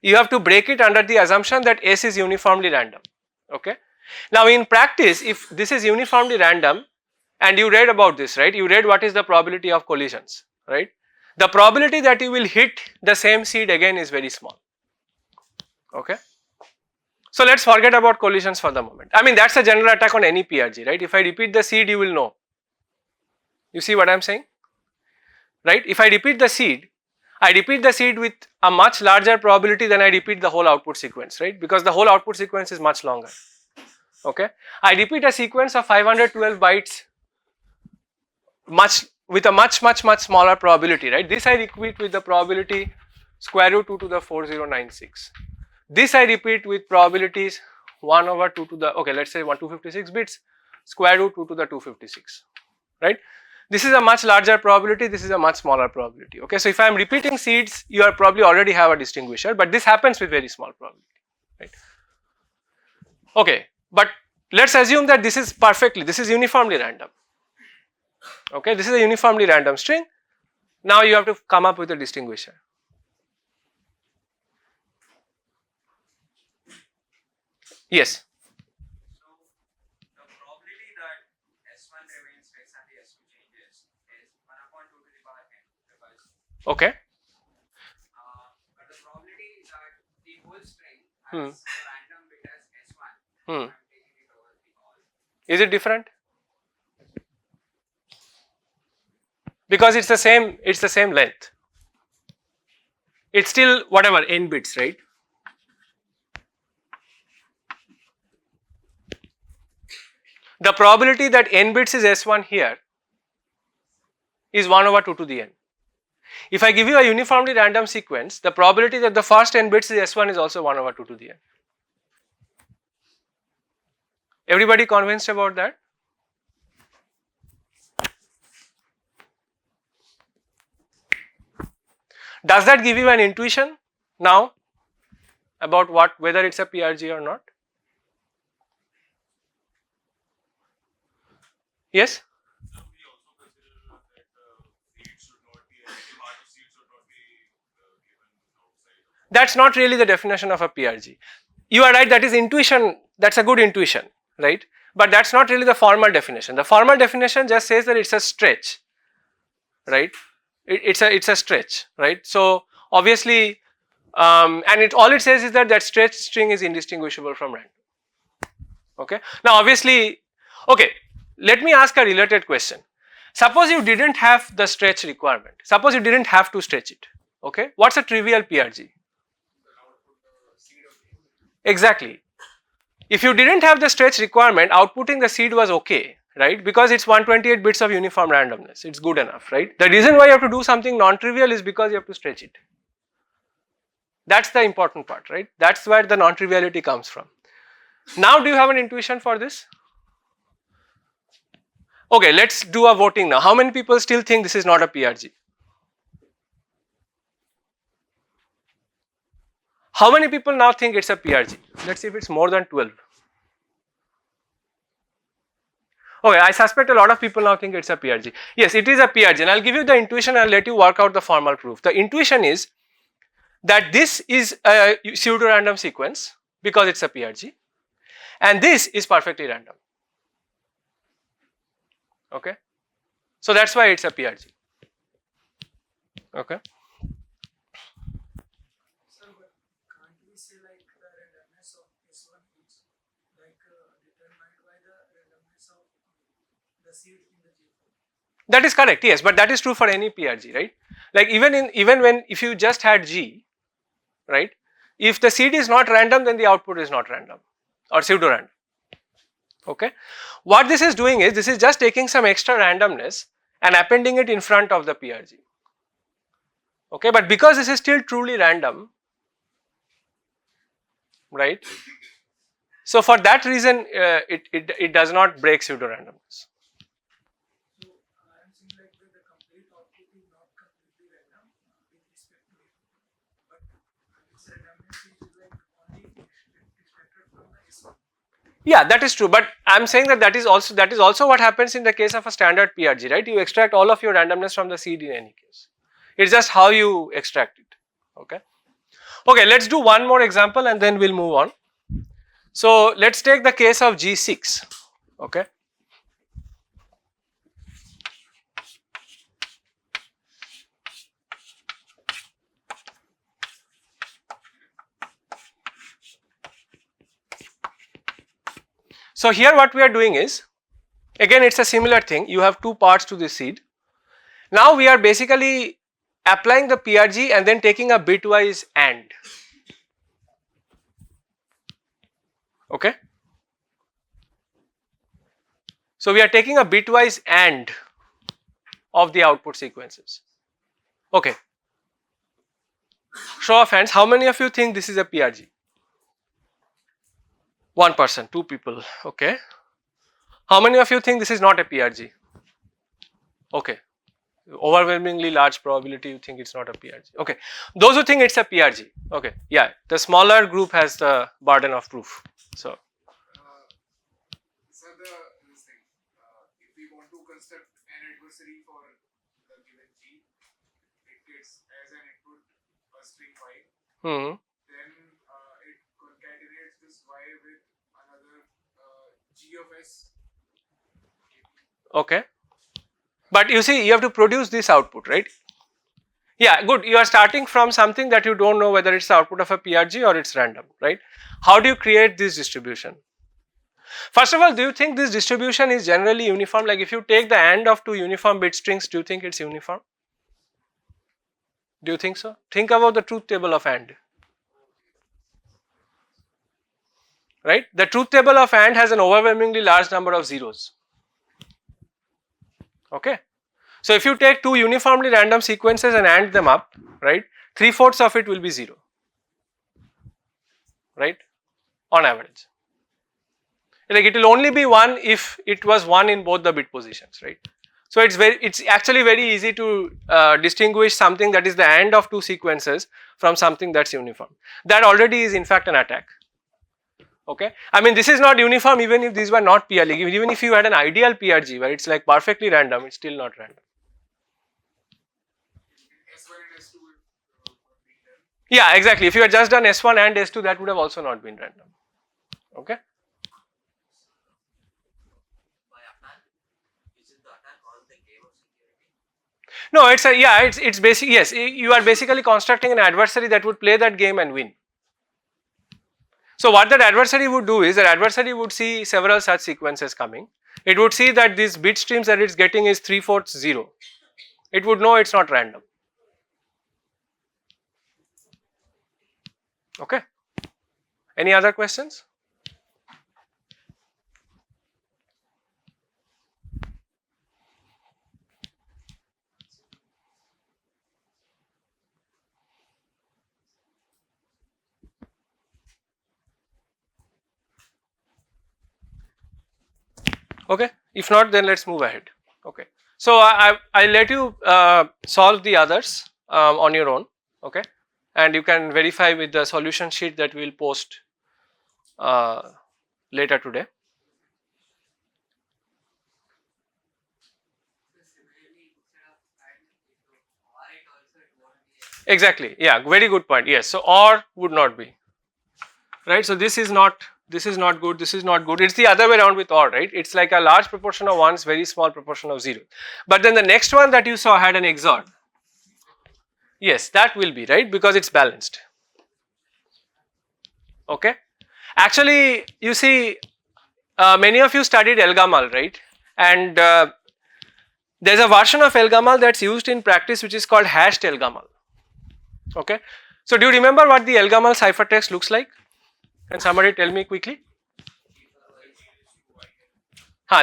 S1: you have to break it under the assumption that S is uniformly random. Okay. Now, in practice, if this is uniformly random, and you read about this, right? You read what is the probability of collisions, right? The probability that you will hit the same seed again is very small. Okay. So let's forget about collisions for the moment. I mean, that's a general attack on any PRG, right? If I repeat the seed, you will know. You see what I'm saying? Right? If I repeat the seed with a much larger probability than I repeat the whole output sequence, right? Because the whole output sequence is much longer. Okay. I repeat a sequence of 512 bytes with a much smaller probability, right? This I repeat with the probability square root 2 to the 4096. This I repeat with probabilities 1 over 2 to the, okay, let's say 256 bits, square root 2 to the 256, right? This is a much larger probability, this is a much smaller probability, okay? So if I am repeating seeds, you are probably already have a distinguisher, but this happens with very small probability, right? Okay, but let's assume that this is uniformly random. Okay, this is a uniformly random string. Now you have to come up with a distinguisher. Yes.
S4: So the probability that S1 remains fixed and the S2 changes is 1 upon 2 to the power n. Because
S1: okay.
S4: But the probability that the whole string has a random bit as S1. I'm taking it over the all.
S1: Is it different? Because it's the same length. It's still whatever n bits, right? The probability that n bits is S1 here is 1 over 2 to the n. If I give you a uniformly random sequence, the probability that the first n bits is S1 is also 1 over 2 to the n. Everybody convinced about that? Does that give you an intuition now about whether it's a PRG or not? Yes?
S2: So we also consider that seeds should not be, part of seeds should not be given outside.
S1: That's not really the definition of a PRG. You are right, that is intuition, that's a good intuition, right? But that's not really the formal definition. The formal definition just says that it's a stretch, right? It's a stretch, right? So obviously, and all it says is that stretch string is indistinguishable from random. Okay. Now obviously, okay, let me ask a related question. Suppose you didn't have the stretch requirement. Suppose you didn't have to stretch it. Okay. What's a trivial PRG? Exactly. If you didn't have the stretch requirement, outputting the seed was okay, right? Because it's 128 bits of uniform randomness. It's good enough, right? The reason why you have to do something non-trivial is because you have to stretch it. That's the important part, right? That's where the non-triviality comes from. Now, do you have an intuition for this? Okay, let's do a voting now. How many people still think this is not a PRG? How many people now think it's a PRG? Let's see if it's more than 12. Okay, I suspect a lot of people now think it's a PRG. Yes, it is a PRG, and I'll give you the intuition and I'll let you work out the formal proof. The intuition is that this is a pseudo-random sequence because it's a PRG, and this is perfectly random. Okay, so that's why it's a PRG. Okay.
S5: Sir, but can't we say like the randomness of S1 is like determined by the randomness of the seed in the G4?
S1: That is correct, yes, but that is true for any PRG, right? Like even when if you just had G, right? If the seed is not random, then the output is not random or pseudo-random. Okay. What this is doing is, this is just taking some extra randomness and appending it in front of the PRG. Okay, but because this is still truly random, right? So for that reason, it does not break pseudo-randomness.
S5: So I am saying like the complete output is not completely random with respect to it, but its randomness is like only extracted from the S1.
S1: Yeah, that is true, but I am saying that is also what happens in the case of a standard PRG, right? You extract all of your randomness from the seed in any case. It's just how you extract it. Okay. Okay, let's do one more example and then we'll move on. So let's take the case of G6. Okay. So here what we are doing is, again it's a similar thing, you have two parts to this seed. Now we are basically applying the PRG and then taking a bitwise AND. Okay. So we are taking a bitwise AND of the output sequences. Okay. Show of hands, how many of you think this is a PRG? One person, two people. Okay. How many of you think this is not a PRG? Okay. Overwhelmingly large probability you think it's not a PRG. Okay. Those who think it's a PRG. Okay. Yeah. The smaller group has the burden of proof. So.
S2: Sir, this thing, if we want to construct an adversary for the given G, it gets as an input a string Y. Then it concatenates this Y with another G of S.
S1: Okay. But you see, you have to produce this output, right? Yeah, good. You are starting from something that you don't know whether it's the output of a PRG or it's random, right? How do you create this distribution? First of all, do you think this distribution is generally uniform? Like if you take the AND of two uniform bit strings, do you think it's uniform? Do you think so? Think about the truth table of AND. Right? The truth table of AND has an overwhelmingly large number of zeros. Okay. So if you take two uniformly random sequences and AND them up, right, 3/4 of it will be 0, right, on average. Like it will only be 1 if it was 1 in both the bit positions, right. So it's actually very easy to distinguish something that is the AND of two sequences from something that's uniform. That already is in fact an attack. Okay, I mean this is not uniform even if these were not PRG. Even if you had an ideal PRG where it's like perfectly random, it's still not random.
S2: S1 and S2 would be done.
S1: Yeah, exactly. If you had just done S1 and S2, that would have also not been random. Okay.
S3: By attack, is it the attack or the game of security?
S1: No, it's basic. Yes, you are basically constructing an adversary that would play that game and win. So what that adversary would do is that adversary would see several such sequences coming. It would see that these bit streams that it's getting is 3/4 0. It would know it's not random. Okay. Any other questions? Okay, if not, then let's move ahead. Okay, so I let you solve the others on your own. Okay, and you can verify with the solution sheet that we will post later today. Exactly. Yeah. Very good point. Yes. So or would not be. Right. So this is not good. This is not good. It's the other way around with or. Right. It's like a large proportion of ones, very small proportion of zero. But then the next one that you saw had an XOR. Yes, that will be right because it's balanced. Okay. Actually, you see, many of you studied Elgamal, right? And there's a version of Elgamal that's used in practice which is called hashed Elgamal. Okay. So do you remember what the Elgamal ciphertext looks like? Can somebody tell me quickly?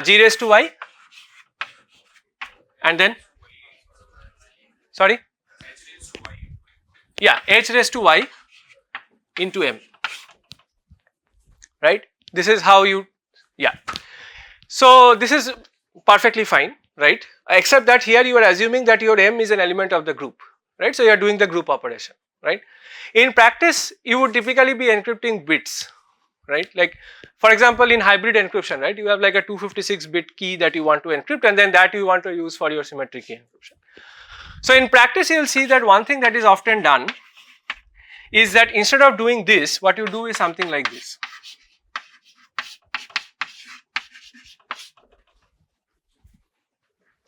S1: G raised to y. And then? Sorry? Yeah, h raised to y into m. Right? This is how you, yeah. So this is perfectly fine, right? Except that here you are assuming that your m is an element of the group, right? So you are doing the group operation, right? In practice, you would typically be encrypting bits, right? Like for example, in hybrid encryption, right? You have like a 256 bit key that you want to encrypt and then that you want to use for your symmetric key encryption. So in practice, you will see that one thing that is often done is that instead of doing this, what you do is something like this.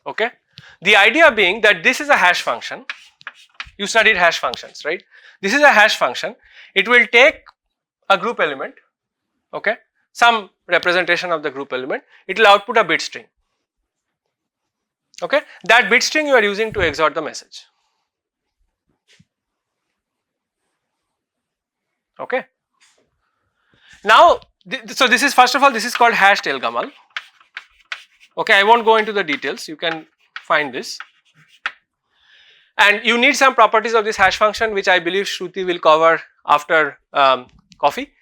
S1: Okay. The idea being that this is a hash function. You studied hash functions, right? This is a hash function. It will take a group element, okay, some representation of the group element. It will output a bit string. Okay. That bit string you are using to XOR the message. Okay. Now, so this is first of all, this is called hashed Elgamal. Okay, I won't go into the details. You can find this. And you need some properties of this hash function, which I believe Shruti will cover after coffee.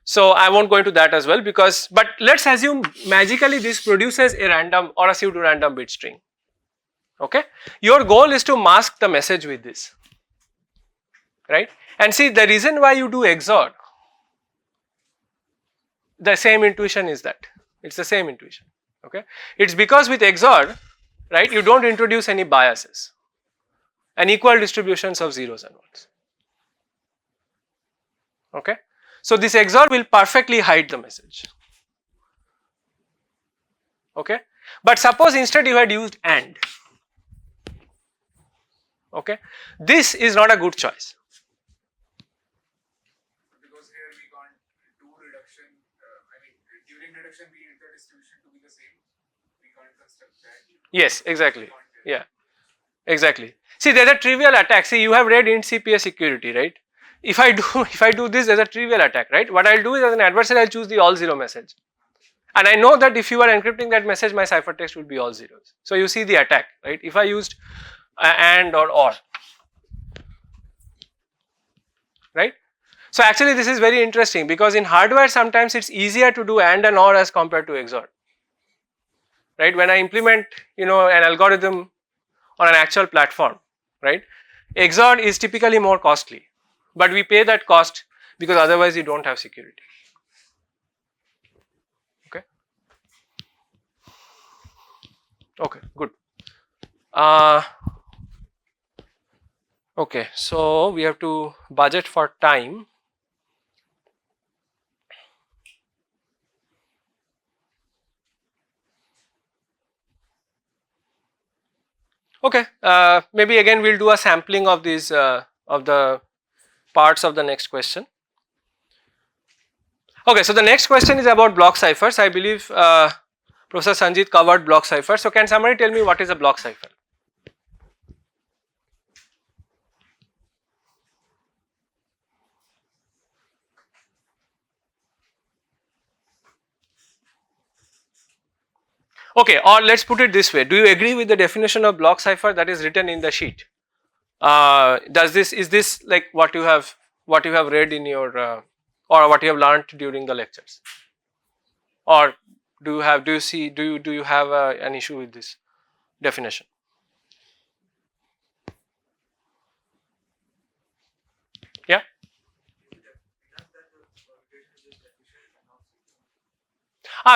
S1: So I won't go into that as well because, but let's assume magically this produces a random or a pseudo random bit string. Okay, your goal is to mask the message with this, right? And see, the reason why you do XOR, the same intuition is that it's the same intuition. Okay, it's because with XOR, right, you don't introduce any biases and equal distributions of zeros and ones. Okay, so this XOR will perfectly hide the message. Okay, but suppose instead you had used AND. Okay, this is not a good choice.
S2: Because here we can't do reduction, during reduction we need the distribution to be the same. We can't construct that.
S1: Yes, exactly. Yeah, exactly. See, there's a trivial attack. See, you have read int CPA security, right? If I do this, there's a trivial attack, right? What I'll do is as an adversary, I'll choose the all zero message. And I know that if you are encrypting that message, my ciphertext will be all zeros. So you see the attack, right? If I used AND or, right? So actually this is very interesting because in hardware sometimes it's easier to do AND and OR as compared to XOR. Right? When I implement, an algorithm on an actual platform, right? XOR is typically more costly, but we pay that cost because otherwise you don't have security. Okay. Okay, good. Okay, so we have to budget for time. Okay, maybe again we'll do a sampling of these of the parts of the next question. Okay, so the next question is about block ciphers. I believe Professor Sanjit covered block cipher. So can somebody tell me what is a block cipher? Okay, or let's put it this way. Do you agree with the definition of block cipher that is written in the sheet? Is this like what you have read in your or what you have learned during the lectures? Or Do you have an issue with this definition? Yeah.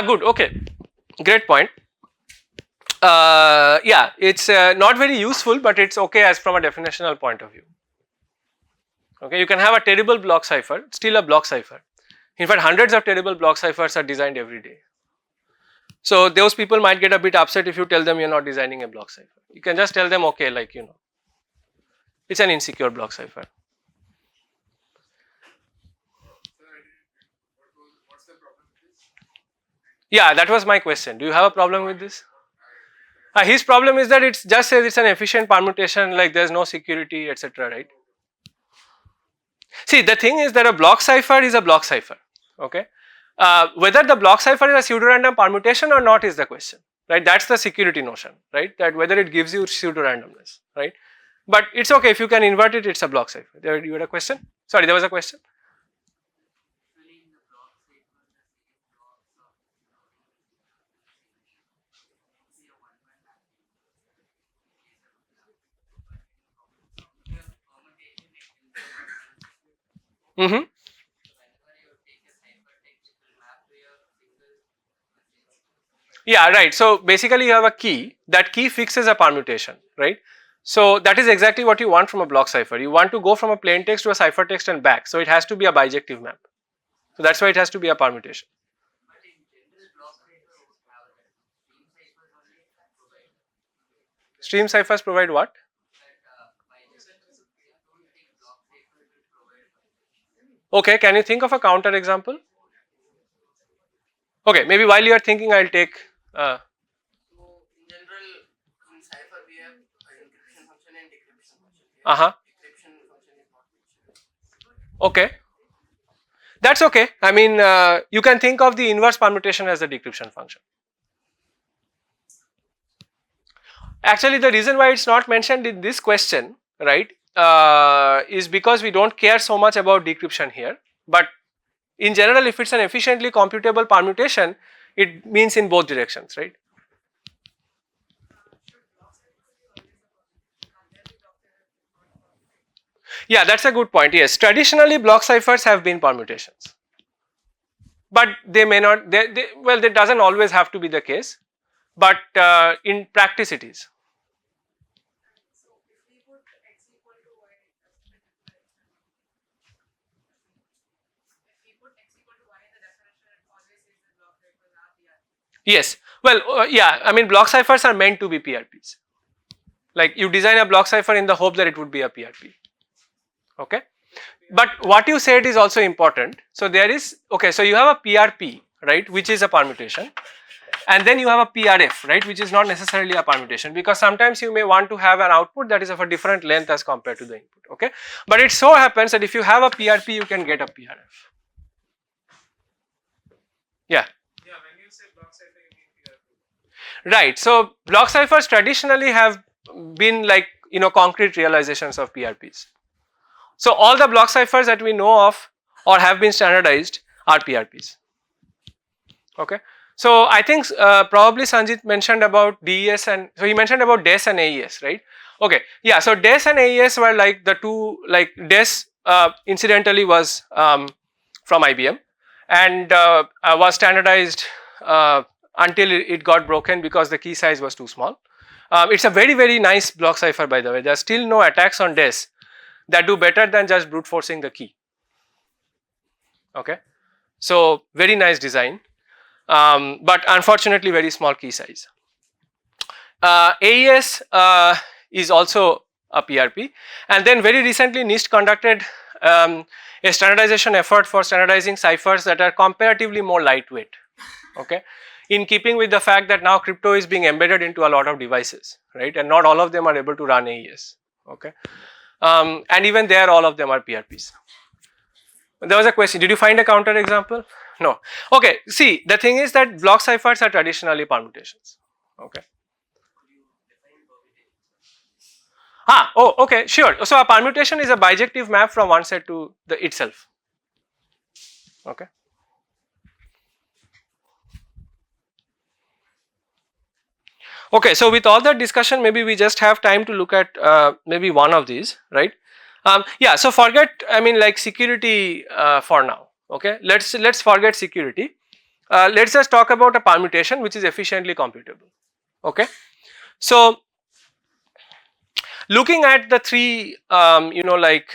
S1: Good. Okay. Great point. Yeah, it's not very useful, but it's okay as from a definitional point of view. Okay, you can have a terrible block cipher, still a block cipher. In fact, hundreds of terrible block ciphers are designed every day. So those people might get a bit upset if you tell them you're not designing a block cipher. You can just tell them, okay, like it's an insecure block cipher.
S2: What's the problem with this?
S1: Yeah, that was my question. Do you have a problem with this? His problem is that it just says it's an efficient permutation, like there's no security, etc. Right? See, the thing is that a block cipher is a block cipher. Okay, whether the block cipher is a pseudo-random permutation or not is the question, right? That's the security notion, right? That whether it gives you pseudo-randomness, right? But it's okay if you can invert it. It's a block cipher. You had a question? Sorry, there was a question.
S3: Usually in the block cipher, the same blocks of see a one-one mapping case of block. But in the permutation, it will be
S1: Mm-hmm.
S3: so whenever you take a ciphertext, it will map to your single message.
S1: Yeah, right. So basically, you have a key. That key fixes a permutation, right? So that is exactly what you want from a block cipher. You want to go from a plain text to a ciphertext and back. So it has to be a bijective map. So that's why it has to be a permutation.
S3: But in general, block cipher would have that. Stream ciphers only provide
S1: Stream ciphers provide what?
S3: that bijective. I don't think block cipher will provide bijective.
S1: Okay, can you think of a counter example? Okay, maybe while you are thinking, I'll take.
S6: So in general, in cipher we have encryption function and decryption function.
S1: Uh-huh.
S6: Decryption function is not mentioned.
S1: Okay. That's okay. I mean, you can think of the inverse permutation as the decryption function. Actually, the reason why it's not mentioned in this question, right, is because we don't care so much about decryption here. But in general, if it's an efficiently computable permutation, it means in both directions, right? Yeah, that's a good point. Yes, traditionally block ciphers have been permutations, but they may not. Well, that doesn't always have to be the case, but in practice it is.
S5: So if we put x equal to y, if we put x equal to y in the definition, it always says the block ciphers are PRP.
S1: Yes. Well, yeah. I mean, block ciphers are meant to be PRPs. Like you design a block cipher in the hope that it would be a PRP. Okay. But what you said is also important. So there is, okay, so you have a PRP, right, which is a permutation, and then you have a PRF, right, which is not necessarily a permutation, because sometimes you may want to have an output that is of a different length as compared to the input, okay. But it so happens that if you have a PRP, you can get a PRF. Yeah.
S2: Yeah, when you say block cipher, you mean PRP.
S1: Right. So block ciphers traditionally have been like, concrete realizations of PRPs. So all the block ciphers that we know of or have been standardized are PRPs. Okay. So I think probably Sanjit mentioned about DES, and so he mentioned about DES and AES, right? Okay. Yeah. So DES and AES were like the two, like DES incidentally was from IBM and was standardized until it got broken because the key size was too small. It's a very, very nice block cipher, by the way. There are still no attacks on DES that do better than just brute forcing the key. Okay, so very nice design, but unfortunately very small key size. AES is also a PRP, and then very recently NIST conducted a standardization effort for standardizing ciphers that are comparatively more lightweight. Okay, in keeping with the fact that now crypto is being embedded into a lot of devices, right, and not all of them are able to run AES. Okay. And even there, all of them are PRPs. There was a question, did you find a counter example? No. Okay, see, the thing is that block ciphers are traditionally permutations. Okay. Oh, okay, sure. So a permutation is a bijective map from one set to the itself. Okay. Okay, so with all that discussion, maybe we just have time to look at maybe one of these, right? Yeah, so forget, I mean, like security for now. Okay, let's forget security. Let's just talk about a permutation which is efficiently computable. Okay, so looking at the three, like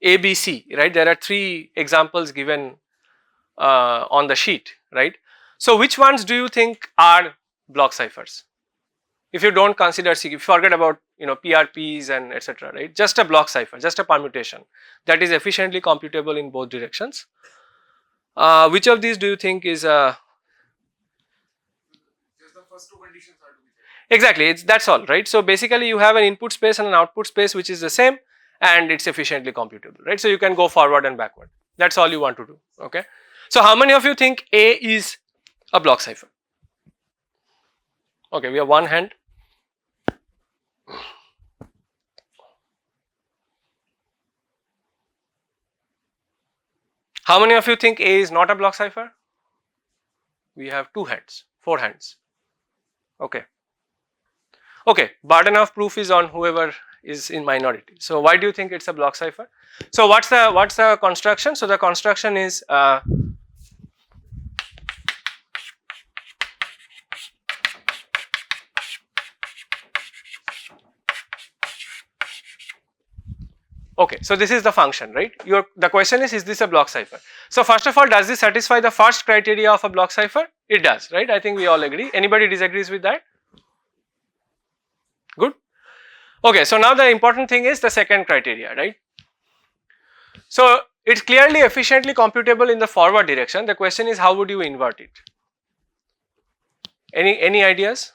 S1: ABC, right? There are three examples given on the sheet, right? So which ones do you think are block ciphers? If you don't consider, if you forget about PRPs and etc., right? Just a block cipher, just a permutation that is efficiently computable in both directions. Which of these do you think is
S2: Just the first two conditions are to be checked.
S1: exactly? That's all, right? So basically, you have an input space and an output space which is the same, and it's efficiently computable, right? So you can go forward and backward. That's all you want to do. Okay. So how many of you think A is a block cipher? Okay, we have one hand. How many of you think A is not a block cipher? We have two hands, four hands. Okay. Okay, burden of proof is on whoever is in minority. So why do you think it's a block cipher? So what's the construction? So the construction is okay, so this is the function, right? The question is this a block cipher? So first of all, does this satisfy the first criteria of a block cipher? It does, right? I think we all agree. Anybody disagrees with that? Good. Okay, so now the important thing is the second criteria, right? So it's clearly efficiently computable in the forward direction. The question is, how would you invert it? Any ideas?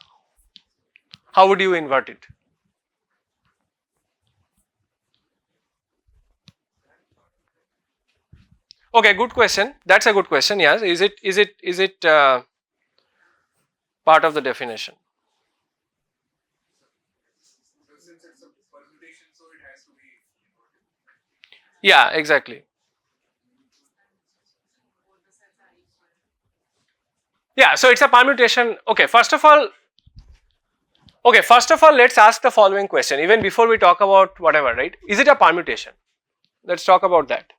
S1: How would you invert it? Okay, good question. That's a good question. Yes, is it part of the definition?
S2: Since it's a permutation, so it has to be inverted.
S1: Yeah, exactly. Yeah, so it's a permutation. Okay, first of all, let's ask the following question. Even before we talk about whatever, right? Is it a permutation? Let's talk about that.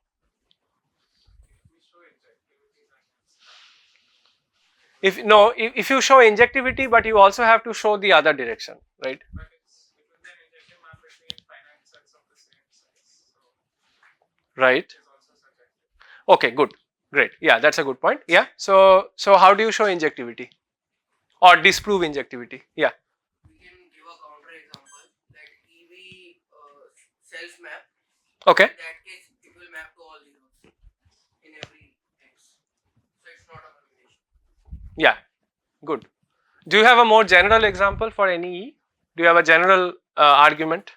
S1: If you show injectivity, but you also have to show the other direction, right?
S5: But it's with an injection map between finite sets of the same size. So
S1: Right.
S5: it is also subjective.
S1: Okay, good, great. Yeah, that's a good point. Yeah. So how do you show injectivity or disprove injectivity? Yeah.
S6: We can give a counter example that EV self map.
S1: Okay.
S6: In that case, it will map to all zeros in every X. So it's not a combination.
S1: Yeah. Good. Do you have a more general example for any E? Do you have a general argument?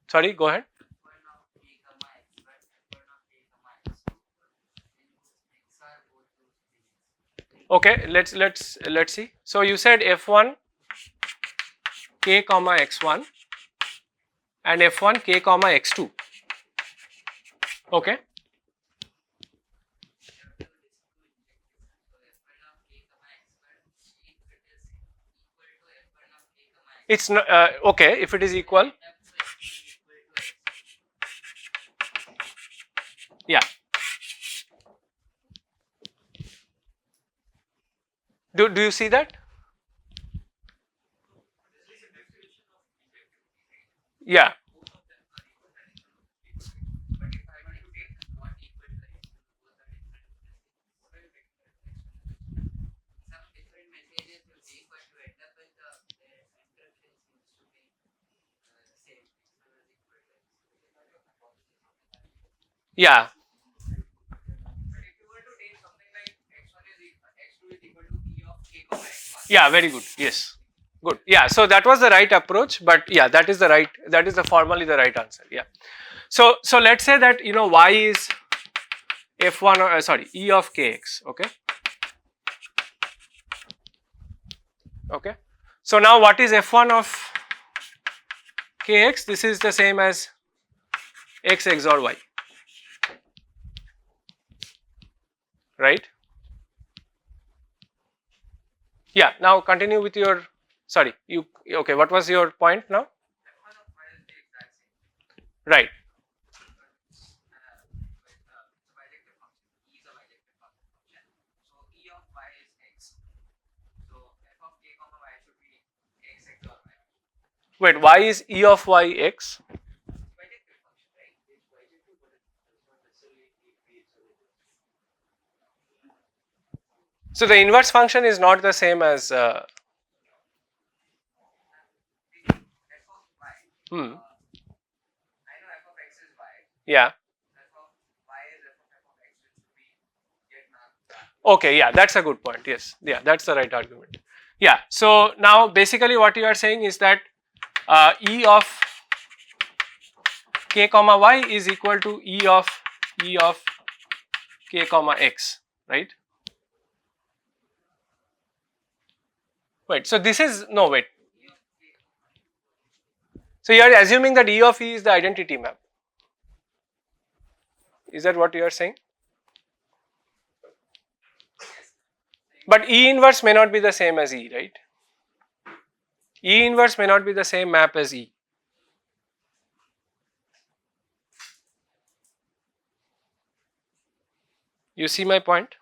S1: Sorry, go ahead. Okay, let's see. So you said f1 k comma x1 and f1 k comma x2. Okay. It's not okay if it is equal. Yeah. Do you see that? Yeah. Yeah. Yeah, very good. Yes. Good. Yeah, so that was the right approach, but yeah, that is formally the right answer. Yeah. So let's say that y is f1 or sorry, e of kx, okay? Okay. So now what is f1 of kx? This is the same as x XOR y. right? Yeah, now continue with your, sorry, you, okay, what was your point now?
S4: F1 of y is the exact same.
S1: Right.
S4: With the bijective function, E is a bijective function. So E of y is x. So f of k comma y should be x XOR y.
S1: Wait, why is E of y x?
S4: Bijective function, right?
S2: It's bijective, but it does not necessarily need to be its own inverse.
S1: So the inverse function is not the same as
S4: F of y. I know f of x is y.
S1: yeah.
S4: F of y is f of x, which should be get mapped back.
S1: Okay, yeah, that's a good point. Yes, yeah, that's the right argument. Yeah, so now basically what you are saying is that E of k comma y is equal to E of k comma x, right? Wait, so this is, no, wait. So you are assuming that E of E is the identity map. Is that what you are saying? But E inverse may not be the same as E, right? E inverse may not be the same map as E. You see my point?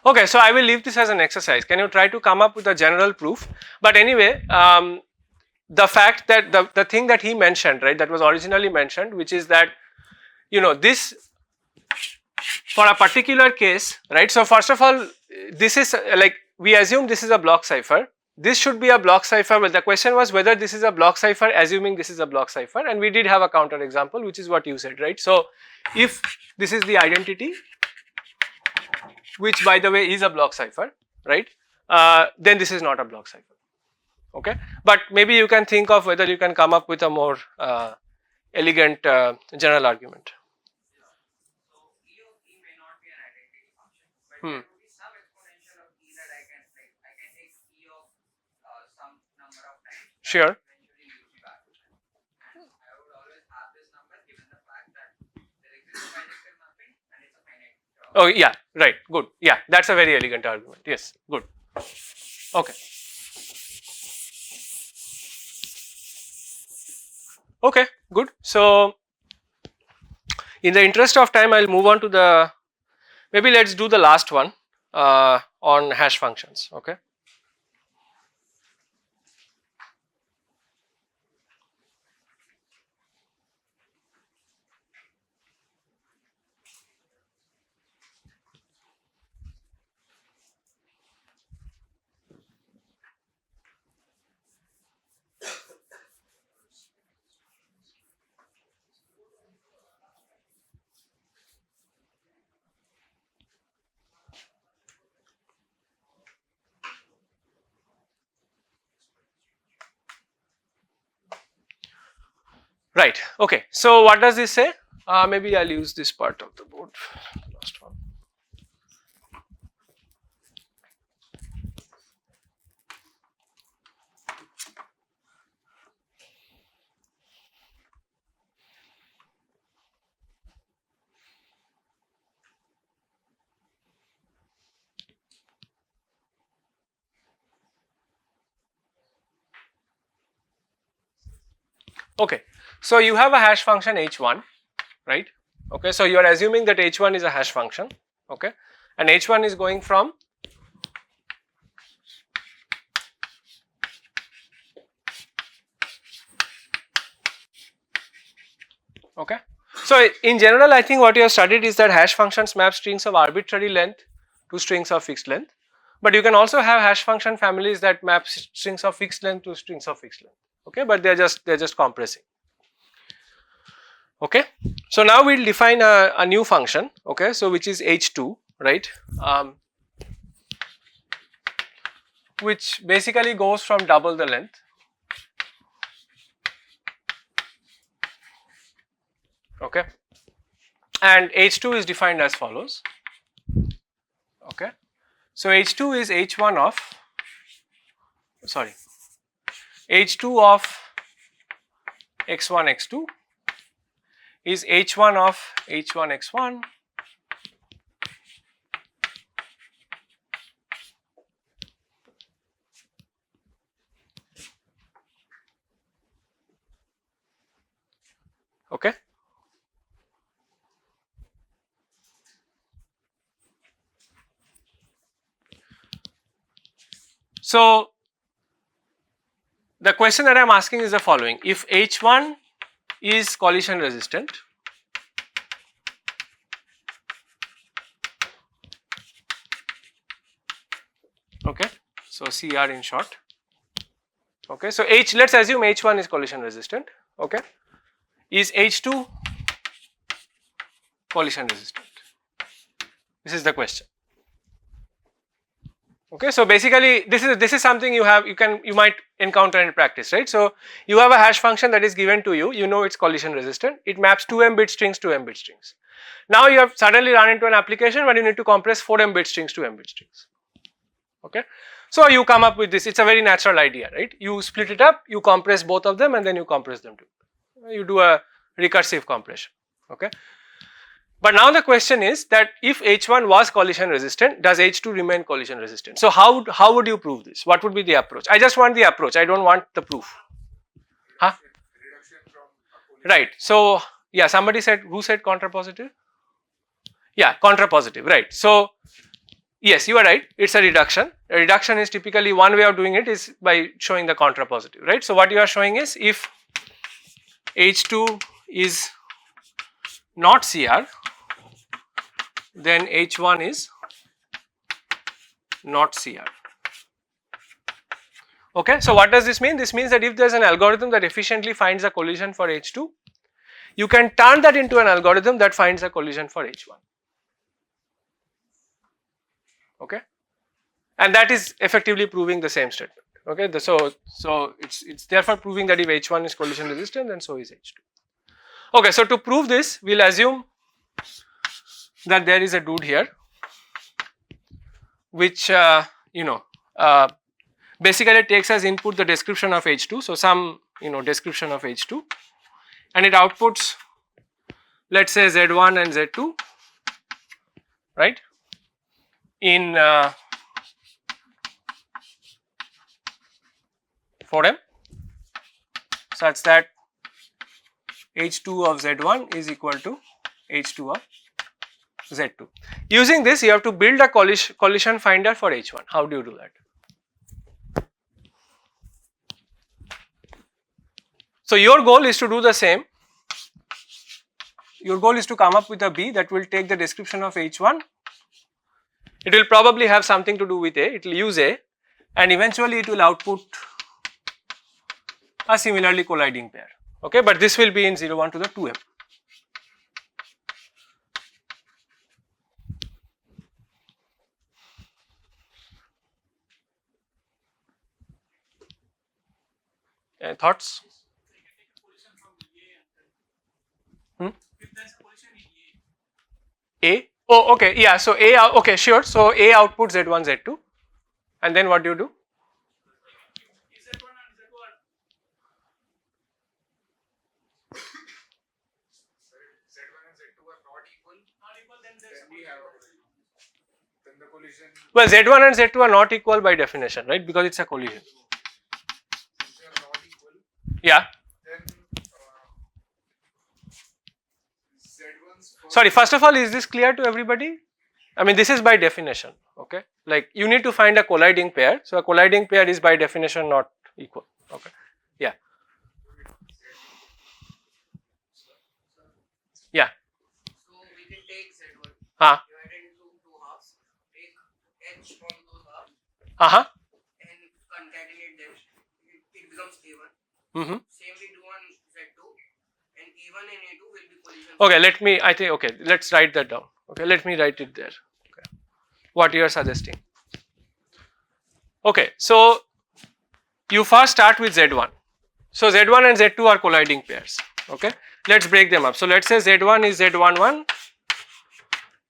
S1: Okay, so I will leave this as an exercise. Can you try to come up with a general proof? But anyway, the fact that the thing that he mentioned, right, that was originally mentioned, which is that, you know, this for a particular case, right? So first of all, this is like, we assume this is a block cipher. This should be a block cipher. Well, the question was whether this is a block cipher, assuming this is a block cipher, and we did have a counter example, which is what you said, right? So if this is the identity, which by the way is a block cipher, right? Then this is not a block cipher. Okay, but maybe you can think of whether you can come up with a more elegant general argument.
S4: So E of E may not be an identity function, but there could be some exponential of E that I can take E of some number of times.
S1: Sure.
S4: Eventually use it back. And I would always have this number given the fact that there exists a bijective mapping and it's a finite.
S1: Oh yeah, right, good. Yeah, that's a very elegant argument. Yes, good. Okay. Okay, good. So in the interest of time, I'll move on to the, maybe let's do the last one on hash functions. Okay. Right. Okay. So what does this say? Maybe I'll use this part of the board. Last one. Okay. So you have a hash function h1, right? Okay. So you are assuming that h1 is a hash function. Okay. And h1 is going from okay. So in general, I think what you have studied is that hash functions map strings of arbitrary length to strings of fixed length. But you can also have hash function families that map strings of fixed length to strings of fixed length. Okay, but they're just compressing. Okay, so now we'll define a new function. Okay, so which is h2, right? Which basically goes from double the length. Okay, and h2 is defined as follows. Okay. So H2 is H1 of, sorry, H2 of X1 X2 is H1 of H1 X1 okay. So the question that I am asking is the following: if H1 is collision resistant, okay, so CR in short, okay, so let's assume H1 is collision resistant, okay, is H2 collision resistant? This is the question. Okay, so basically this is something you might encounter in practice, right? So you have a hash function that is given to you, you know it's collision resistant, it maps 2m bit strings to m bit strings. Now you have suddenly run into an application where you need to compress 4m bit strings to m bit strings. Okay, so you come up with this, it's a very natural idea, right? You split it up, you compress both of them and then you compress them too. You do a recursive compression, okay? But now the question is that if H1 was collision resistant, does H2 remain collision resistant? So how would you prove this? What would be the approach? I just want the approach, I don't want the proof. Huh?
S2: Reduction from a collision.
S1: Right. So yeah, somebody said, who said contrapositive? Yeah, contrapositive, right. So yes, you are right, it's a reduction. A reduction is typically, one way of doing it is by showing the contrapositive, right. So what you are showing is if H2 is not CR, then H1 is not CR. Okay, so what does this mean? This means that if there is an algorithm that efficiently finds a collision for H2, you can turn that into an algorithm that finds a collision for H1. Okay, and that is effectively proving the same statement. Okay, so it's therefore proving that if H1 is collision resistant, then so is H2. Okay, so to prove this, we'll assume that there is a dude here, which basically takes as input the description of H2, so some description of H2, and it outputs, let's say, Z1 and Z2, right, in 4M, such that H2 of Z1 is equal to H2 of Z2. Using this, you have to build a collision finder for H1. How do you do that? So your goal is to do the same. Your goal is to come up with a B that will take the description of H1. It will probably have something to do with A, it will use A, and eventually it will output a similarly colliding pair. Okay, but this will be in 0, 1 to the 2m. Thoughts? A? Oh, okay, yeah, so A, okay, sure. So A outputs Z1, Z2, and then what do you do?
S2: Z1 and Z2 are not equal, then we have then the collision.
S1: Well, Z1 and Z2 are not equal by definition, right? Because it's a collision.
S2: If they are not equal,
S1: Yeah.
S2: then Z1's first.
S1: Sorry, first of all, is this clear to everybody? I mean, this is by definition, okay? Like, you need to find a colliding pair. So, a colliding pair is by definition not equal, okay? Yeah. Yeah.
S6: So we can take Z1,
S1: Uh-huh.
S6: divide it into two halves, take H from those halves,
S1: Uh-huh.
S6: and concatenate them. It becomes A1.
S1: Mm-hmm.
S6: Same we do on Z2, and A1 and A2 will be collision.
S1: Okay, let's write that down. Okay, let me write it there. Okay. What you are suggesting. Okay, so you first start with Z1. So Z1 and Z2 are colliding pairs. Okay, let's break them up. So let's say Z1 is Z11,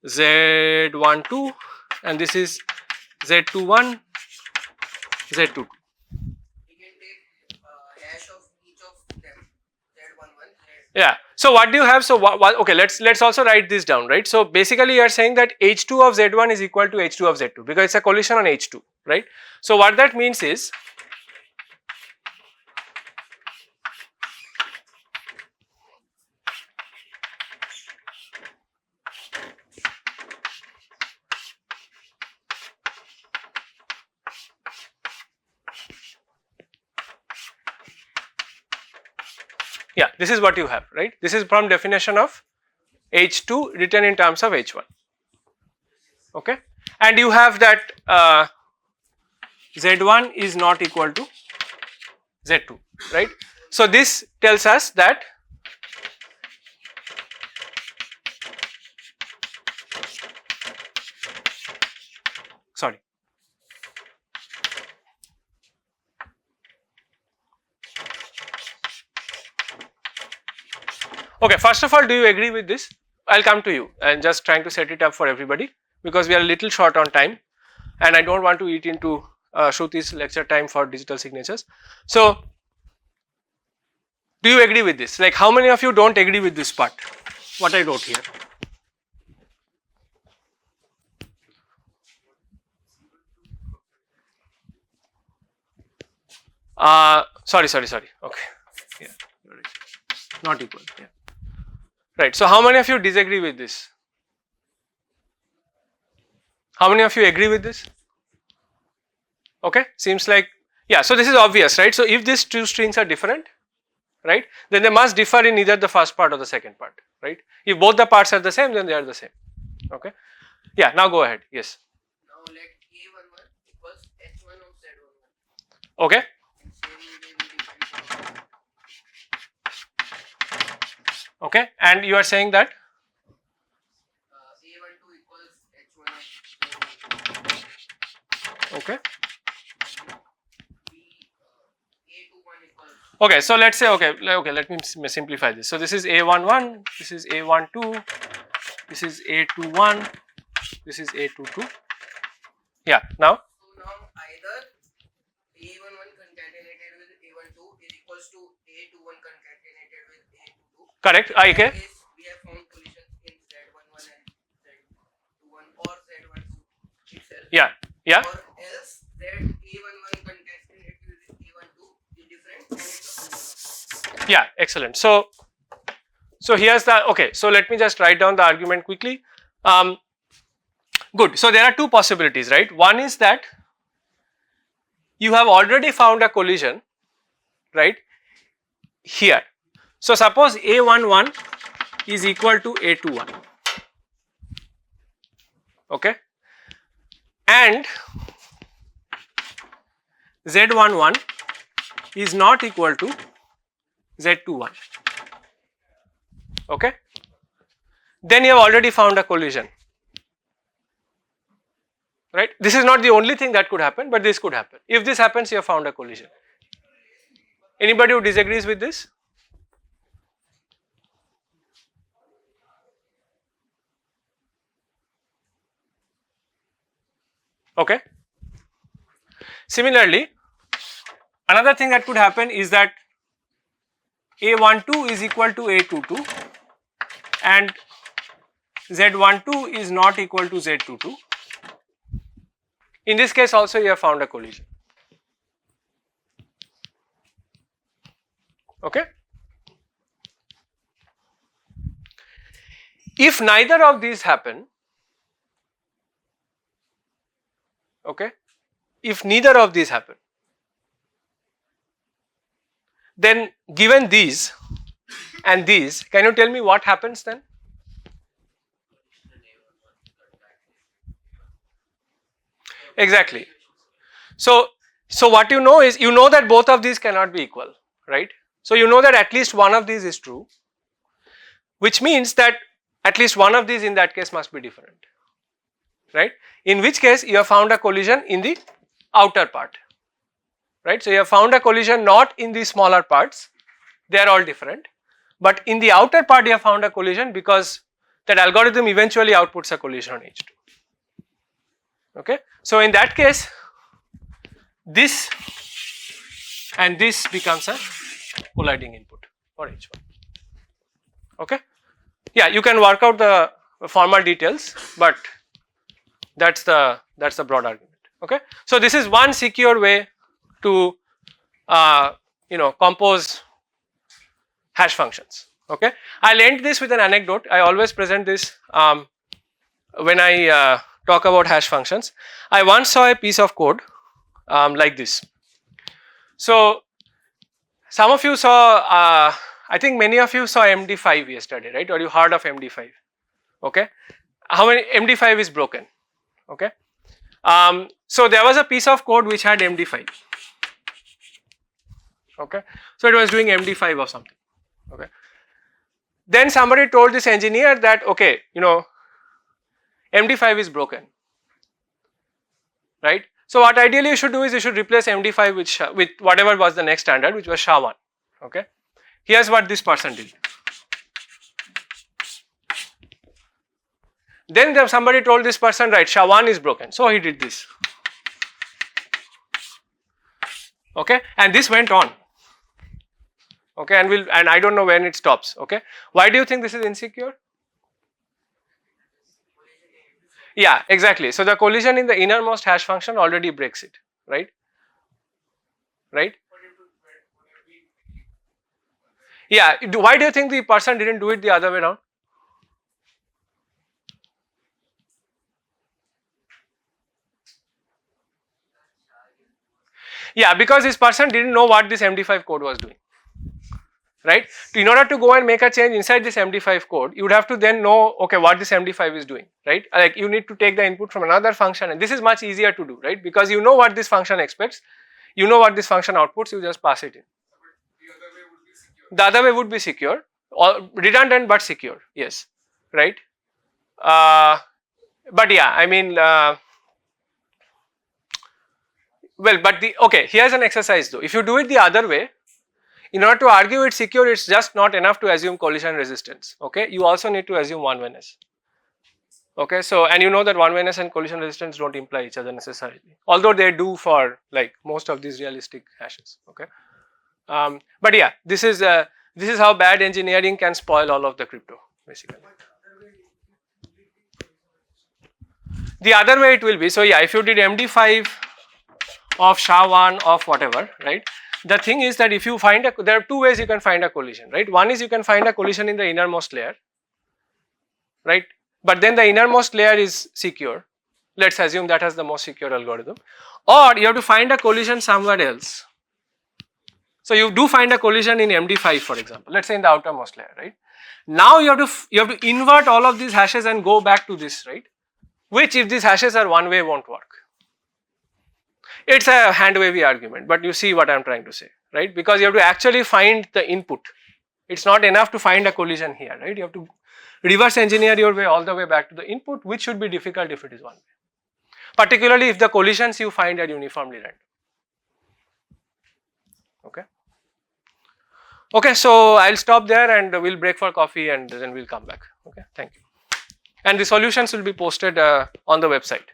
S1: Z12, and this is Z21, Z22.
S6: We can take hash of each of them. Z11,
S1: Yeah. So what do you have? So okay, let's also write this down, right? So basically you are saying that H2 of Z1 is equal to H2 of Z2 because it's a collision on H2, right? So what that means is yeah, this is what you have, right? This is from definition of H2 written in terms of H1. Okay, and you have that Z1 is not equal to Z2, right? So this tells us that sorry. Okay, first of all, do you agree with this? I'll come to you and just trying to set it up for everybody because we are a little short on time and I don't want to eat into Shruti's lecture time for digital signatures. So, do you agree with this? Like, how many of you don't agree with this part? What I wrote here. Sorry. Okay, yeah, right. Not equal. Yeah, right. So, how many of you disagree with this? How many of you agree with this? Okay, seems like yeah. So this is obvious, right? So if these two strings are different, right, then they must differ in either the first part or the second part, right? If both the parts are the same, then they are the same. Okay. Yeah. Now go ahead. Yes.
S6: now let A11 equals H1 of Z11.
S1: Okay.
S6: Same way we define
S1: Okay. And you are saying that
S6: A12 equals H1 of Z11.
S1: okay.
S6: A21 equals
S1: Okay. So let's say okay. Let me simplify this. So this is A11. This is A12. This is A21. This is A22. Yeah. Now.
S6: so now either A11 concatenated with A12 is equals to A21 concatenated with A22.
S1: Correct.
S6: In that
S1: Okay.
S6: case, we have found collisions in Z11 and Z21 or Z12 itself.
S1: Yeah. Yeah.
S6: Or else A11 concatenated with A12 is different and it's a collision.
S1: Yeah, excellent. So here's the okay. So let me just write down the argument quickly. Good. So there are two possibilities, right? One is that you have already found a collision, right? Here. So suppose A11 is equal to A21. Okay. And Z11 is not equal to Z21. Okay. Then you have already found a collision. Right? This is not the only thing that could happen, but this could happen. If this happens, you have found a collision. Anybody who disagrees with this? Okay. Similarly, another thing that could happen is that A12 is equal to A22 and Z12 is not equal to Z22. In this case also you have found a collision. Okay. If neither of these happen, okay, if neither of these happen, then given these and these, can you tell me what happens then? Exactly. So what you know is, you know that both of these cannot be equal, right? So you know that at least one of these is true, which means that at least one of these in that case must be different, right? In which case you have found a collision in the outer part, right? So you have found a collision not in the smaller parts, they are all different, but in the outer part you have found a collision because that algorithm eventually outputs a collision on H2. Okay. So in that case, this and this becomes a colliding input for H1. Okay. Yeah, you can work out the formal details, but that's the broad argument. Okay. So this is one secure way to compose hash functions. Okay. I'll end this with an anecdote. I always present this when I talk about hash functions. I once saw a piece of code like this. So some of you saw, I think many of you saw MD5 yesterday, right? Or you heard of MD5? Okay. How many MD5 is broken? Okay. So there was a piece of code which had MD5. Okay. So it was doing MD5 or something. Okay. Then somebody told this engineer that, okay, MD5 is broken, right? So what ideally you should do is you should replace MD5 with whatever was the next standard, which was SHA-1. Okay. Here's what this person did. Then somebody told this person, right, SHA-1 is broken. So he did this. Okay, and this went on. Okay, and I don't know when it stops. Okay, why do you think this is insecure? Yeah, exactly. So the collision in the innermost hash function already breaks it, right? Right? Yeah. Why do you think the person didn't do it the other way around? Yeah, because this person didn't know what this MD5 code was doing. Right? In order to go and make a change inside this MD5 code, you would have to then know, okay, what this MD5 is doing, right? Like you need to take the input from another function, and this is much easier to do, right? Because you know what this function expects, you know what this function outputs, you just pass it in. The other way would be secure, or redundant but secure, yes, right? But yeah, I mean, well, but okay, here's an exercise though. If you do it the other way, in order to argue it's secure, it's just not enough to assume collision resistance. Okay, you also need to assume one-wayness. Okay, so and you know that one-wayness and collision resistance don't imply each other necessarily, although they do for like most of these realistic hashes. Okay, but yeah, this is how bad engineering can spoil all of the crypto basically. The other way it will be, so yeah, if you did MD5 of SHA-1 of whatever, right? The thing is that if you find there are two ways you can find a collision, right? One is you can find a collision in the innermost layer, right? But then the innermost layer is secure. Let's assume that has the most secure algorithm. Or you have to find a collision somewhere else. So you do find a collision in MD5, for example, let's say in the outermost layer, right? Now you have to invert all of these hashes and go back to this, right? Which if these hashes are one way won't work. It's a hand wavy argument, but you see what I am trying to say, right? Because you have to actually find the input. It's not enough to find a collision here, right? You have to reverse engineer your way all the way back to the input, which should be difficult if it is one way. Particularly if the collisions you find are uniformly random. Okay. Okay, so I'll stop there and we'll break for coffee and then we'll come back. Okay, thank you. And the solutions will be posted on the website.